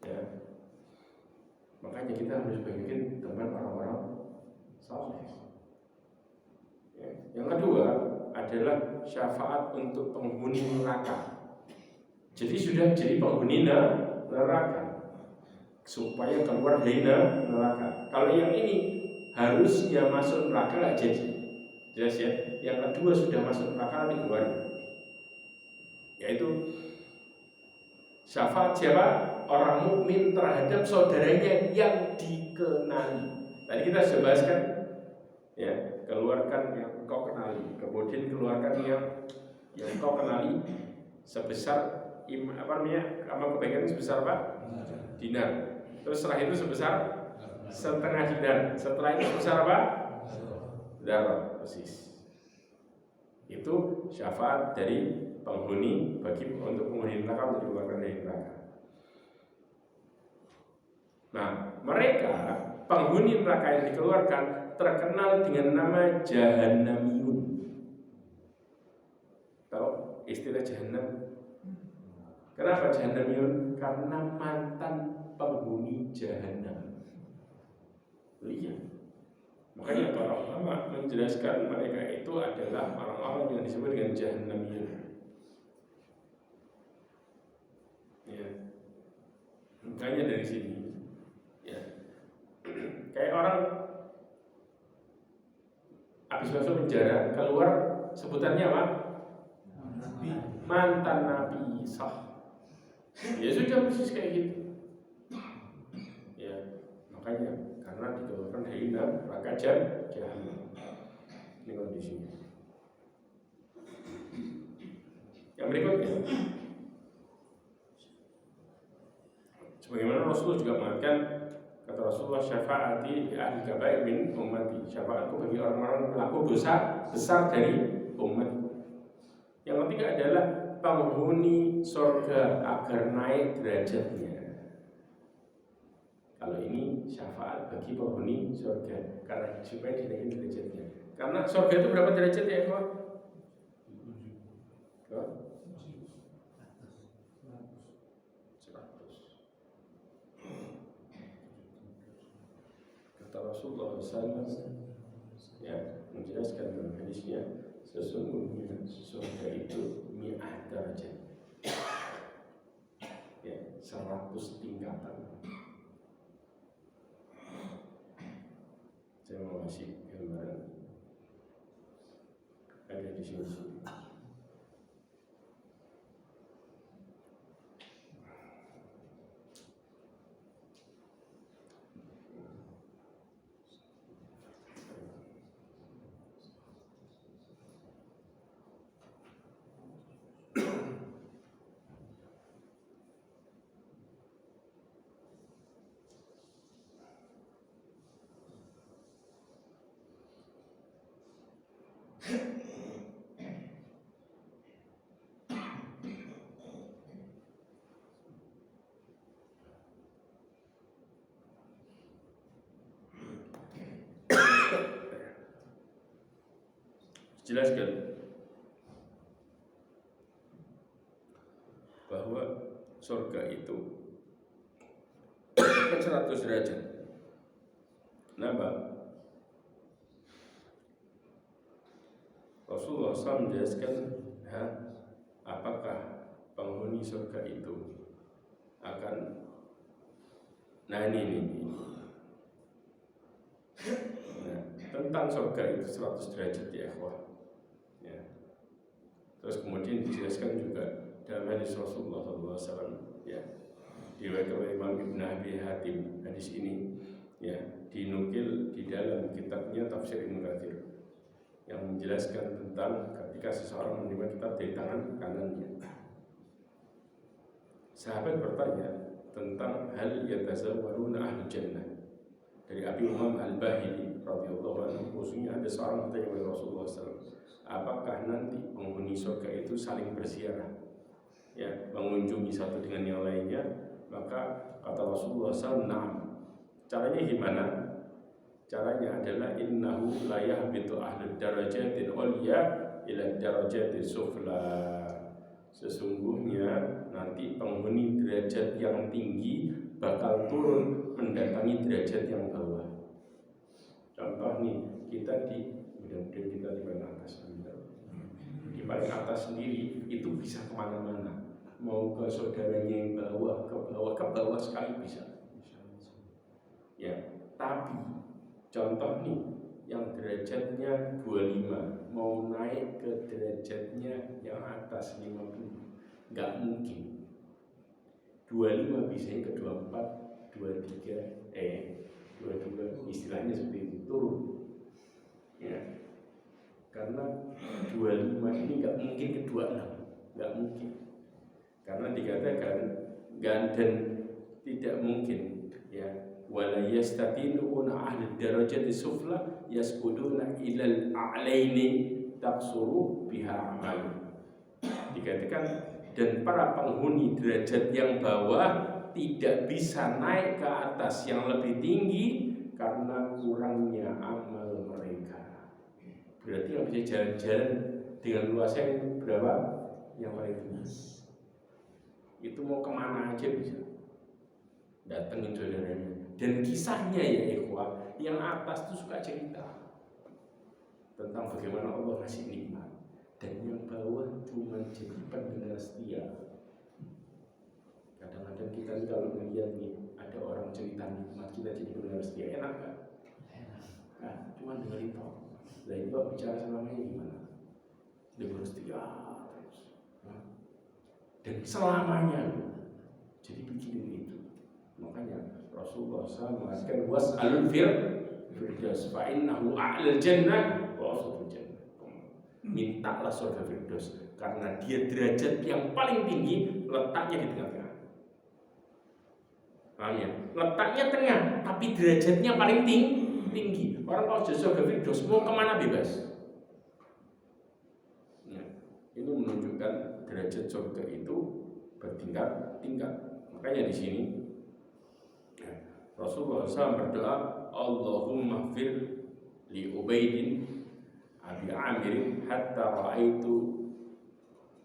Ya. Makanya kita harus bikin teman orang-orang saleh. Ya. Yang kedua adalah syafaat untuk penghuni neraka. Jadi sudah jadi penghuni neraka supaya keluar dari neraka. Kalau yang ini harusnya masuk neraka nggak jadi. Jelas ya. Yang kedua sudah masuk neraka nanti keluar. Yaitu syafaat siapa? Orang mukmin terhadap saudaranya yang dikenali. Tadi kita sudah bahas kan, ya, keluarkan yang kau kenali, kemudian keluarkan yang kau kenali sebesar amal kebaikan sebesar apa? dinar. Terus setelah itu sebesar setengah dinar. Setelah itu sebesar apa? Darah, persis. Itu syafaat dari penghuni untuk penghuni neraka untuk dikeluarkan dari neraka. Nah, mereka penghuni neraka yang dikeluarkan terkenal dengan nama Jahannamiyun. Tahu istilah Jahannam? Kenapa Jahannamiyun? Karena mantan penghuni Jahannam. Lihat. Makanya para ulama menjelaskan mereka itu adalah orang-orang yang disebut dengan Jahannamiyun. Ya. Makanya dari sini, ya. Kayak orang habis masuk penjara keluar sebutannya apa? Nabi. Mantan Nabi sah. Ya sudah persis kayak gitu. Ya, makanya karena dikeluarkan dari neraka Jahannam. Ini kondisinya. Yang berikutnya, sebagaimana Rasulullah juga mengatakan, kata Rasulullah, syafaati ahli kabair min ummati, syafaatku bagi orang-orang pelaku dosa besar dari umat. Yang ketiga adalah penghuni surga agar naik derajatnya. Kalau ini syafaat bagi penghuni surga karena supaya dinaikin derajatnya. Karena surga itu berapa derajat ya, Pak? 100. Kata Rasulullah SAW, ya, menjelaskan dalam hadisnya, sesungguhnya surga itu 100 derajat. Ya, 100 tingkatan. Saya mau kasih gambaran. Ada di sini. Jelaskan bahwa surga itu 100 derajat. Kenapa? Rasulullah SAW menjelaskan, apakah penghuni surga itu akan, nah ini. Nah, tentang surga itu 100 derajat ya ikhwah. Ya. Terus kemudian dijelaskan juga dalam hadis Rasulullah SAW, ya, diriwayatkan oleh Imam Ibn Abi Hatim. Hadis ini, ya, dinukil di dalam kitabnya Tafsir Ibnu Katsir yang menjelaskan tentang ketika seseorang menerima kitab dari tangan kanannya. Sahabat bertanya tentang hal yatazawwaruna ahlul jannah. Dari Abi Umam Al-Bahili radhiyallahu anhu, khususnya ada seorang bertanya kepada Rasulullah SAW, apakah nanti penghuni surga itu saling berziarah, ya, mengunjungi satu dengan yang lainnya? Maka kata Rasulullah SAW, na'am. Caranya gimana? Caranya adalah innahu la yahbitu ahlud darajatil ulya ila darajatil sufla. Sesungguhnya nanti penghuni derajat yang tinggi bakal turun mendatangi derajat yang bawah. Contoh nih, kita mudah-mudahan kita di paling atas, di paling atas sendiri itu bisa kemana-mana, mau ke saudaranya yang bawah, ke bawah sekali bisa. Ya, tapi contoh nih, yang derajatnya 25 mau naik ke derajatnya yang atas 50, nggak mungkin. 25 bisa ke 24, 23, 22, istilahnya seperti itu, turun. Ya, karena 25 ini nggak mungkin ke 26, nggak mungkin. Karena dikatakan dan tidak mungkin ya. Wala yastatinuna ahli darajati sufla yasbuduna ilal a'laini taksuru biha amal. Dikatakan dan para penghuni derajat yang bawah tidak bisa naik ke atas yang lebih tinggi karena kurangnya amal mereka. Berarti yang bisa jalan-jalan dengan luasnya berapa? Yang paling tinggi. Itu mau kemana aja bisa. Datengin saudaranya. Dan kisahnya ya ikhwah, yang atas itu suka cerita tentang bagaimana Allah ngasih nikmat, dan yang bawah cuma jadi pendengar setia. Kadang-kadang kita kalau melihat nih ada orang cerita nikmat, kita jadi pendengar setia, enak kan? Enak. Nah, cuma dengerin toh. Lah itu bicara selamanya gimana? Dengar setia terus. Dan selamanya jadi bikin itu. Makanya Rasulullah SAW mengatakan was'alul firdaus fa innahu a'lal jannah wa awsatul jannah. Mintalah surga firdaus karena dia derajat yang paling tinggi, letaknya di tengah-tengah. Paham ya? Letaknya tengah tapi derajatnya paling tinggi. Orang kalau sudah surga firdaus mau kemana bebas. Ya, ini menunjukkan derajat surga itu bertingkat-tingkat. Makanya di sini Rasulullah SAW berdoa, Allahumma fir li Ubaidin Abi Amir hatta ra'aitu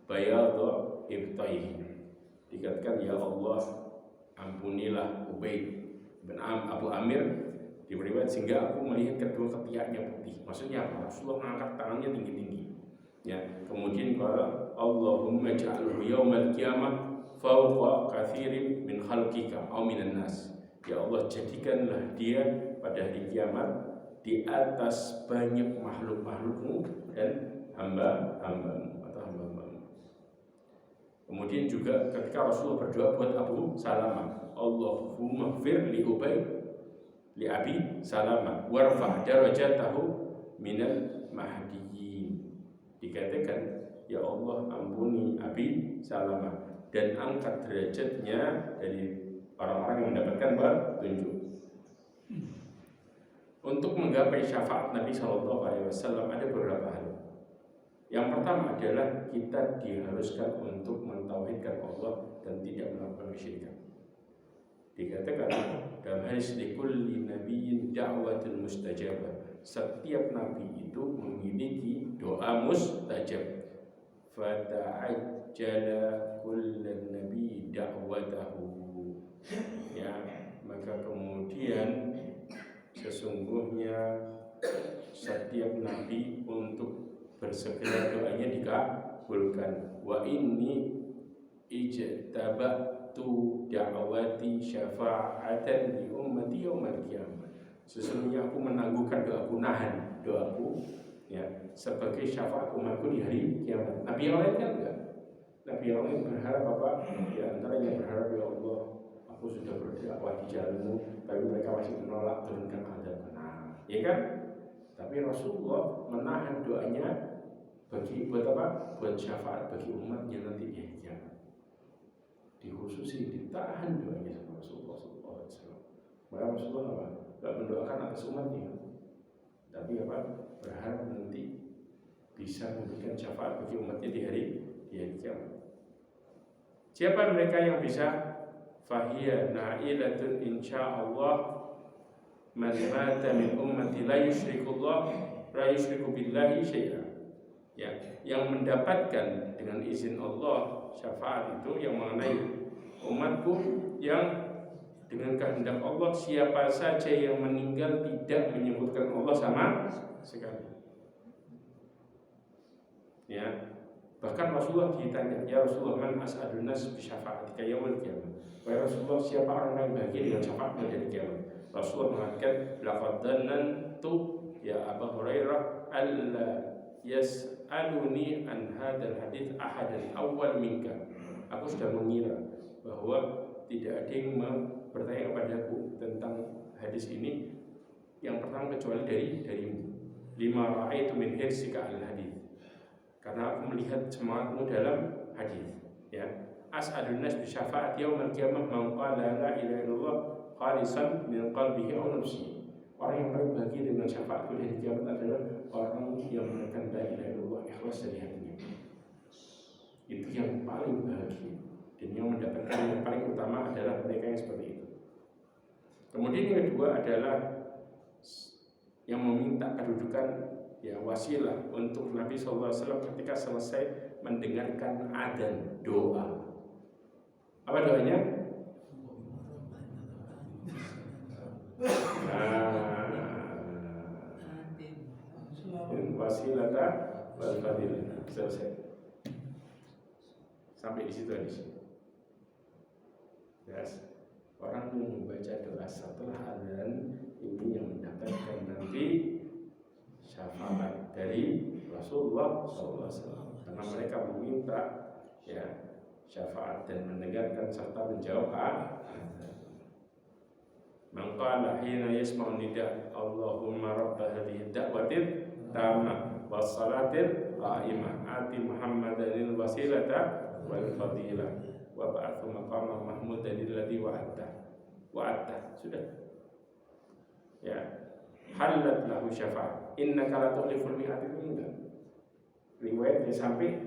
bayadha ibtaihi. Dikatakan ya Allah ampunilah Ubaid bin Abu Amir di riwayat sehingga aku melihat kedua ketiaknya putih. Maksudnya apa? Rasulullah mengangkat tangannya tinggi-tinggi. Ya, kemudian kalau Allahumma ja'alhu yaumal qiyamah fawqa katsirin min khalqika aw minan nas. Ya Allah jadikanlah dia pada hari kiamat di atas banyak makhluk-makhlukmu dan hamba-hambamu atau hamba-hambamu. Kemudian juga ketika Rasulullah berdoa buat Abu Salamah, Allahumma fir li Ubay li Abi Salamah warfa' darajatahu minal mahdiyyin. Dikatakan ya Allah ampuni Abi Salamah dan angkat derajatnya dari orang-orang yang mendapatkan petunjuk. Untuk menggapai syafaat Nabi SAW ada beberapa hal. Yang pertama adalah kita diharuskan untuk mentauhidkan Allah dan tidak melakukan kesyirikan. Dikatakan dalam hadis likulli nabiyyin da'watul mustajabah. Setiap nabi itu memiliki doa mustajab. Fata'ajjala kullan nabi da'watahu. Ya, maka kemudian sesungguhnya setiap nabi untuk bersegera doanya dikabulkan. Wa inni ijtabatu da'wati syafa'atan li ummati yaumil qiyamah. Sesungguhnya aku menangguhkan doaku, nahan doaku ya sebagai syafaat umatku di hari kiamat. Nabi yang lain kan enggak. Nabi yang lain berharap apa? Di antaranya berharap ya Allah, aku sudah berdakwah di jalanmu, tapi mereka masih menolak, turunkan azab. Nah, ya kan? Tapi Rasulullah menahan doanya buat apa? Buat syafaat bagi umatnya nanti di hari kiamat. Dikhususi ditahan doanya sama Rasulullah SAW. Maka Rasulullah apa? Gak mendoakan atas umatnya, tapi apa? Berharap nanti bisa memberikan syafaat bagi umatnya di hari kiamat. Siapa mereka yang bisa? Fahiyya na'ilatun insyaallah man mata min ummati la yusyriku billahi syai'a. Ya, yang mendapatkan dengan izin Allah syafaat itu yang mengenai umatku yang dengan kehendak Allah siapa saja yang meninggal tidak menyebutkan Allah sama sekali. Ya. Bahkan Rasulullah ditanya, ya Rasulullah man as'adun nas bi syafa'atika yaumil qiyamah. Wahai Rasulullah, siapa orang yang bahagia dengan syafaatmu dari kiamat? Rasulullah mengatakan, laqad dhanantu ya Abu Hurairah alla yas'aluni an hadzal hadits ahadan awwal minka. Aku sudah mengira bahwa tidak ada yang bertanya kepadaku tentang hadis ini yang pertama kecuali darimu. Lima ra'aitu min hirsika al hadits. Karena aku melihat semangatmu dalam hadis, ya. as'alun nas bi syafa'ati yaumil qiyamah man qala la ilaha illallah khalisan min qalbihi aw nafsihi. Orang yang paling bahagia dengan syafaatku di hari kiamat adalah orang yang mengatakan la ilaha illallah ikhlas dari hatinya. Itu yang paling bahagia, dan yang mendapatkan yang paling utama adalah mereka yang seperti itu. Kemudian yang kedua adalah yang meminta kedudukan ya wasilah untuk Nabi SAW ketika selesai mendengarkan adzan doa. Apa doanya? Wasilata wal fadilah. Selesai. Sampai di situ aja. Yes. Orang yang membaca doa setelah adzan ini yang mendapatkan nanti syafaat dari Rasulullah SAW, karena mereka meminta ya syafaat dan mendengarkan serta menjawab adzan. Man qala hina yasma'u nida Allahumma rabb hadhihi da'watil tamah was salatil qa'imah ati Muhammadanil wasilata wal fadilah wa ba'athu maqamah mahmudan alladhi wa'adta. Sudah ya, halat lahu syafa'ah innaka la tukhliful mi'ad. Enggak, riwayatnya sampai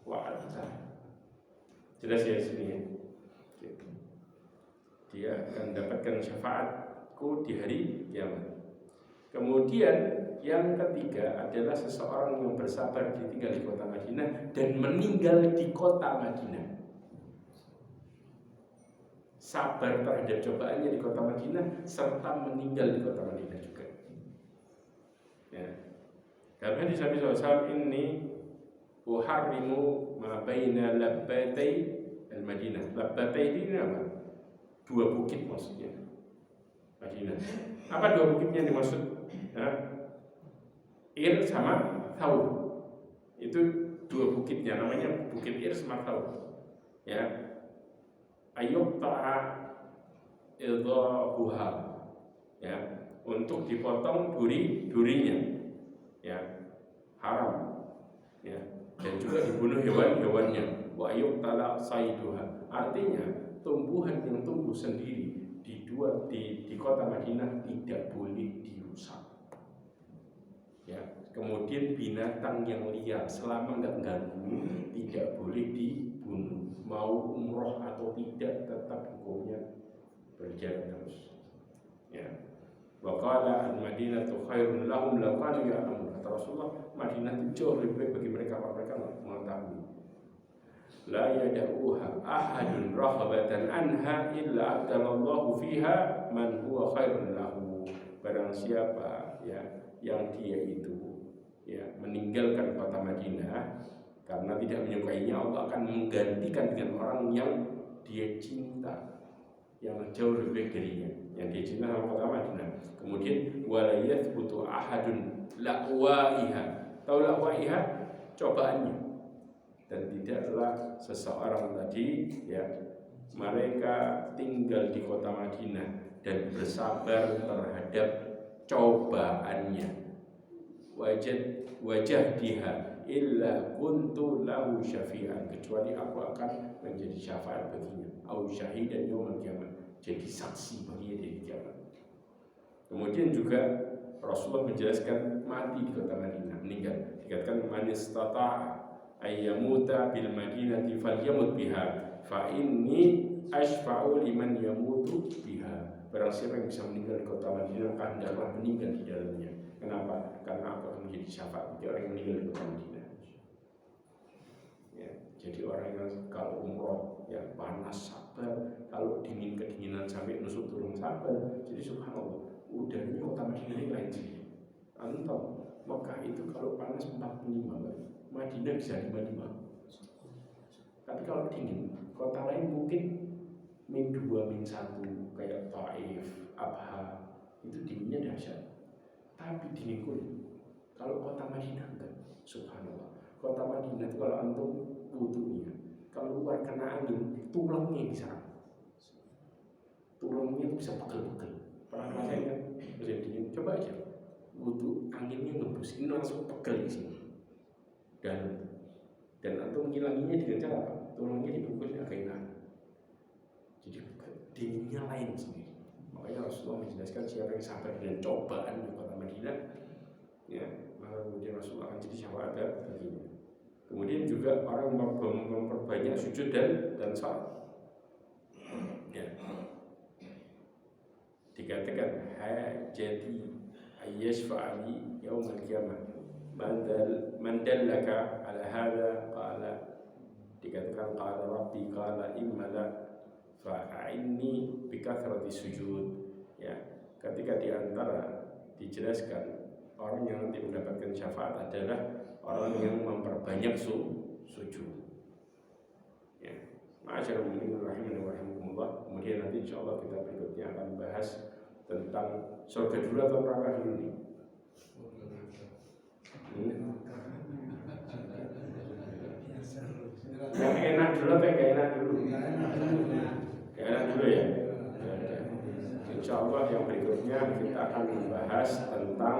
wa'adta. Jelas ya sini ya, dia akan mendapatkan syafaatku di hari kiamat. Kemudian yang ketiga adalah seseorang yang bersabar ditinggal di kota Madinah dan meninggal di kota Madinah. Sabar terhadap cobaannya di kota Madinah serta meninggal di kota Madinah juga. Ya. Karena di Nabi SAW ini uharrimu ma baina labbatai al-Madinah. Labbatai ini apa? Dua bukit maksudnya Madinah. Apa dua bukitnya yang dimaksud? Ir sama Thaur. Itu dua bukitnya, namanya Bukit Ir sama Thaur. Ya. Ayub ta'a idhahuha. Ya, untuk dipotong durinya. Ya. Haram. Ya. Dan juga dibunuh hewan-hewannya. Wa ayub tala saiduha. Artinya tumbuhan yang tumbuh sendiri di kota Madinah tidak boleh dirusak. Ya, kemudian binatang yang liar selama enggak ganggu tidak boleh dibunuh. Mau umroh atau tidak tetap hukumnya berjalan terus. Ya. Wa qala al-Madinatu khairun lahum law kanu ya'lamun. Kata Rasulullah, Madinah itu jauh lebih baik bagi mereka kalau mereka mengetahui. La yada'uha ahadun rahabatan anha illa abdalallahu fiha man huwa khairun lahu. Barang siapa ya yang dia itu ya meninggalkan kota Madinah karena tidak menyukainya, Allah akan menggantikan dengan orang yang dia cinta, yang jauh lebih baik darinya, yang dia cinta sama kota Madinah. Kemudian wala yathbutu ahadun la'waiha. Tahu la'waiha? Cobaannya. Dan tidaklah seseorang tadi ya mereka tinggal di kota Madinah dan bersabar terhadap cobaannya. Wajah diha illa kuntu lahu syafi'an, kecuali aku akan menjadi syafaat baginya. Au syahidan yaumil qiyamah, jadi saksi baginya di kiamat. Kemudian juga Rasulullah menjelaskan mati di kota Madinah, meninggal. Dikatakan man istata'a ayyamuta bil madinati falyamut biha fa inni asfa'u liman yamutu biha. Barang siapa yang bisa meninggal di kota Madinah, hendaklah meninggal di dalamnya. Kenapa? Karena aku akan menjadi syafaat bagi orang yang meninggal di kota Madinah. Ya, jadi orang yang kalau umroh ya panas sabar, kalau dingin kedinginan sampai nusuk turun sabar. Jadi subhanallah, udaranya kota Madinah ini lain sih. Antum Mekah itu kalau panas 45, Madinah bisa 55. Tapi kalau dingin, kota lain mungkin -2, -1 kayak Taif, Abha, itu dinginnya dahsyat. Tapi dingin kulit. Kalau kota Madinah enggak, subhanallah. Kota Madinah itu kalau antum wudunya, kalau keluar kena angin, tulangnya bisa. Tulangnya bisa pegel-pegel. Pernah ngerasain kan? Musim dingin, coba aja. Wudu anginnya ngembus, ini langsung pegel di sini. Dan antum ngilanginya dengan cara apa? tulang ini bungkusnya kainan. Jadi dinginnya lain sendiri. Makanya Rasulullah menjelaskan siapa yang sabar dengan cobaan di kota Madinah, ya, maka kemudian Rasulullah akan jadi syafaat baginya. Kemudian juga orang memperbanyak sujud dan salat. Ya. Dikatakan hajati ayyashfa'ali yaumul qiyamah. Man dallaka ala hadha qala, dikatakan qala rabbi qala imala fa'inni bikathrati sujud. Ya, ketika di antara dijelaskan orang yang nanti mendapatkan syafaat adalah orang yang memperbanyak sujud. Ya, ma'asyarul mu'minin rahimani wa rahimakumullah. Kemudian nanti insyaallah kita berikutnya akan bahas tentang surga dulu atau neraka dulu nih. Yang enak dulu atau yang enak dulu? Yang enak dulu ya. Insyaallah yang berikutnya kita akan membahas tentang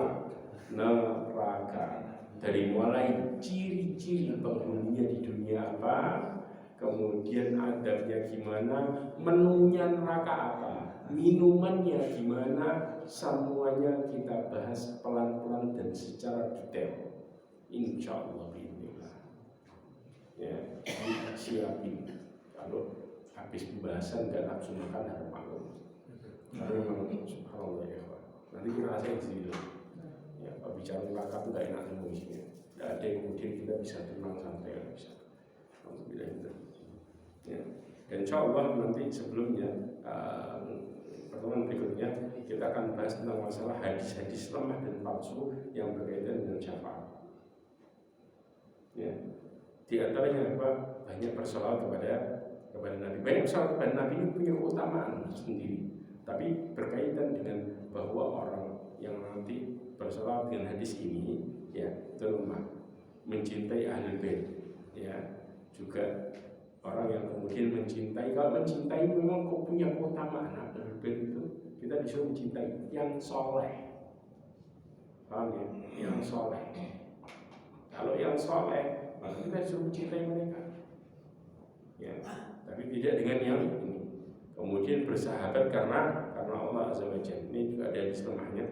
neraka. Dari mulai ciri-ciri penghuninya di dunia apa, kemudian adabnya gimana, menunya neraka apa, minumannya gimana, semuanya kita bahas pelan-pelan dan secara detail. Insyaallah bismillah. Ya, siapin. Kalau habis pembahasan dan langsung makan harus maklum. Karena memang subhanallah ya, nanti kita rasain sendiri. Ya, bicara neraka itu gak enak semua isinya. Gak ada yang kemudian kita bisa tenang santai, gak bisa. Alhamdulillah itu. Ya. Dan insyaallah nanti sebelumnya pertemuan berikutnya kita akan bahas tentang masalah hadis-hadis lemah dan palsu yang berkaitan dengan syafaat. Ya. Di antaranya apa? Banyak bersolawat kepada Nabi. Banyak bersolawat kepada Nabi ini punya keutamaan sendiri. Tapi berkaitan dengan bahwa orang yang nanti bersolawat dengan hadis ini, ya, itu lemah, mencintai Ahlul Bait, ya, juga orang yang kemudian mencintai. Kalau mencintai memang kok punya keutamaan Ahlul Bait itu, kita disuruh mencintai yang soleh, paham ya? Yang soleh. Kalau yang soleh, maka kita disuruh mencintai mereka, ya. Tapi tidak dengan yang ini. Kemudian bersahabat karena Allah Azza wa Jalla. Ini juga ada di lemahnya,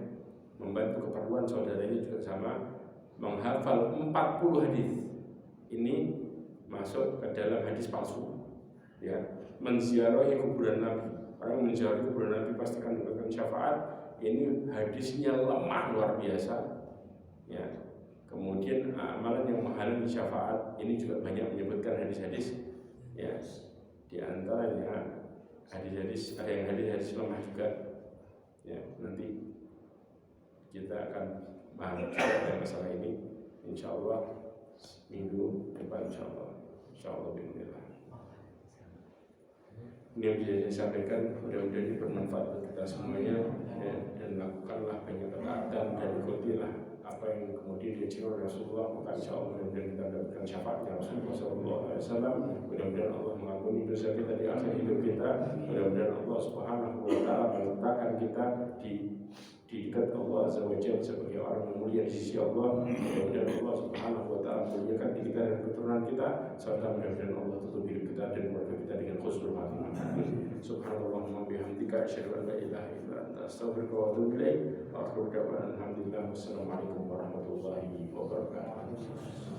membantu keperluan saudaranya juga sama, menghafal 40 hadis. Ini masuk ke dalam hadis palsu, ya. Menziarahi kuburan Nabi. Orang menziarahi kuburan Nabi pasti akan mendapatkan syafaat. Ini hadisnya lemah luar biasa, ya. Kemudian amalan yang menghalangi syafaat ini juga banyak menyebutkan hadis-hadis, ya. Di antaranya hadis-hadis, ada yang hadis-hadis lemah juga, ya. Nanti kita akan bahas masalah ini insyaallah minggu depan, insyaallah bismillah. Ini yang bisa saya sampaikan, mudah-mudahan ini bermanfaat bagi kita semuanya, ya. Dan lakukanlah banyak ketaatan dan ikutilah apa yang kemudian diajarkan oleh Rasulullah, maka insyaallah mudah-mudahan kita mendapatkan syafaatnya Rasulullah SAW. Mudah-mudahan Allah mengampuni dosa kita di akhir hidup kita. Mudah-mudahan Allah Subhanahu wa Ta'ala meletakkan kita di dekat Allah Azza wa Jalla sebagai orang yang mulia di sisi Allah. Mudah-mudahan Allah Subhanahu wa Ta'ala muliakan kita dan keturunan kita, serta mudah-mudahan Allah tutup hidup kita dan keluarga kita dengan husnul khatimah. Subhanallahumma bihamdika asyhadu an la ilaha illa anta astaghfiruka wa atubu ilaik. Wa akhiru da'wana alhamdulillah wassalamu alaikum warahmatullahi wabarakatuh.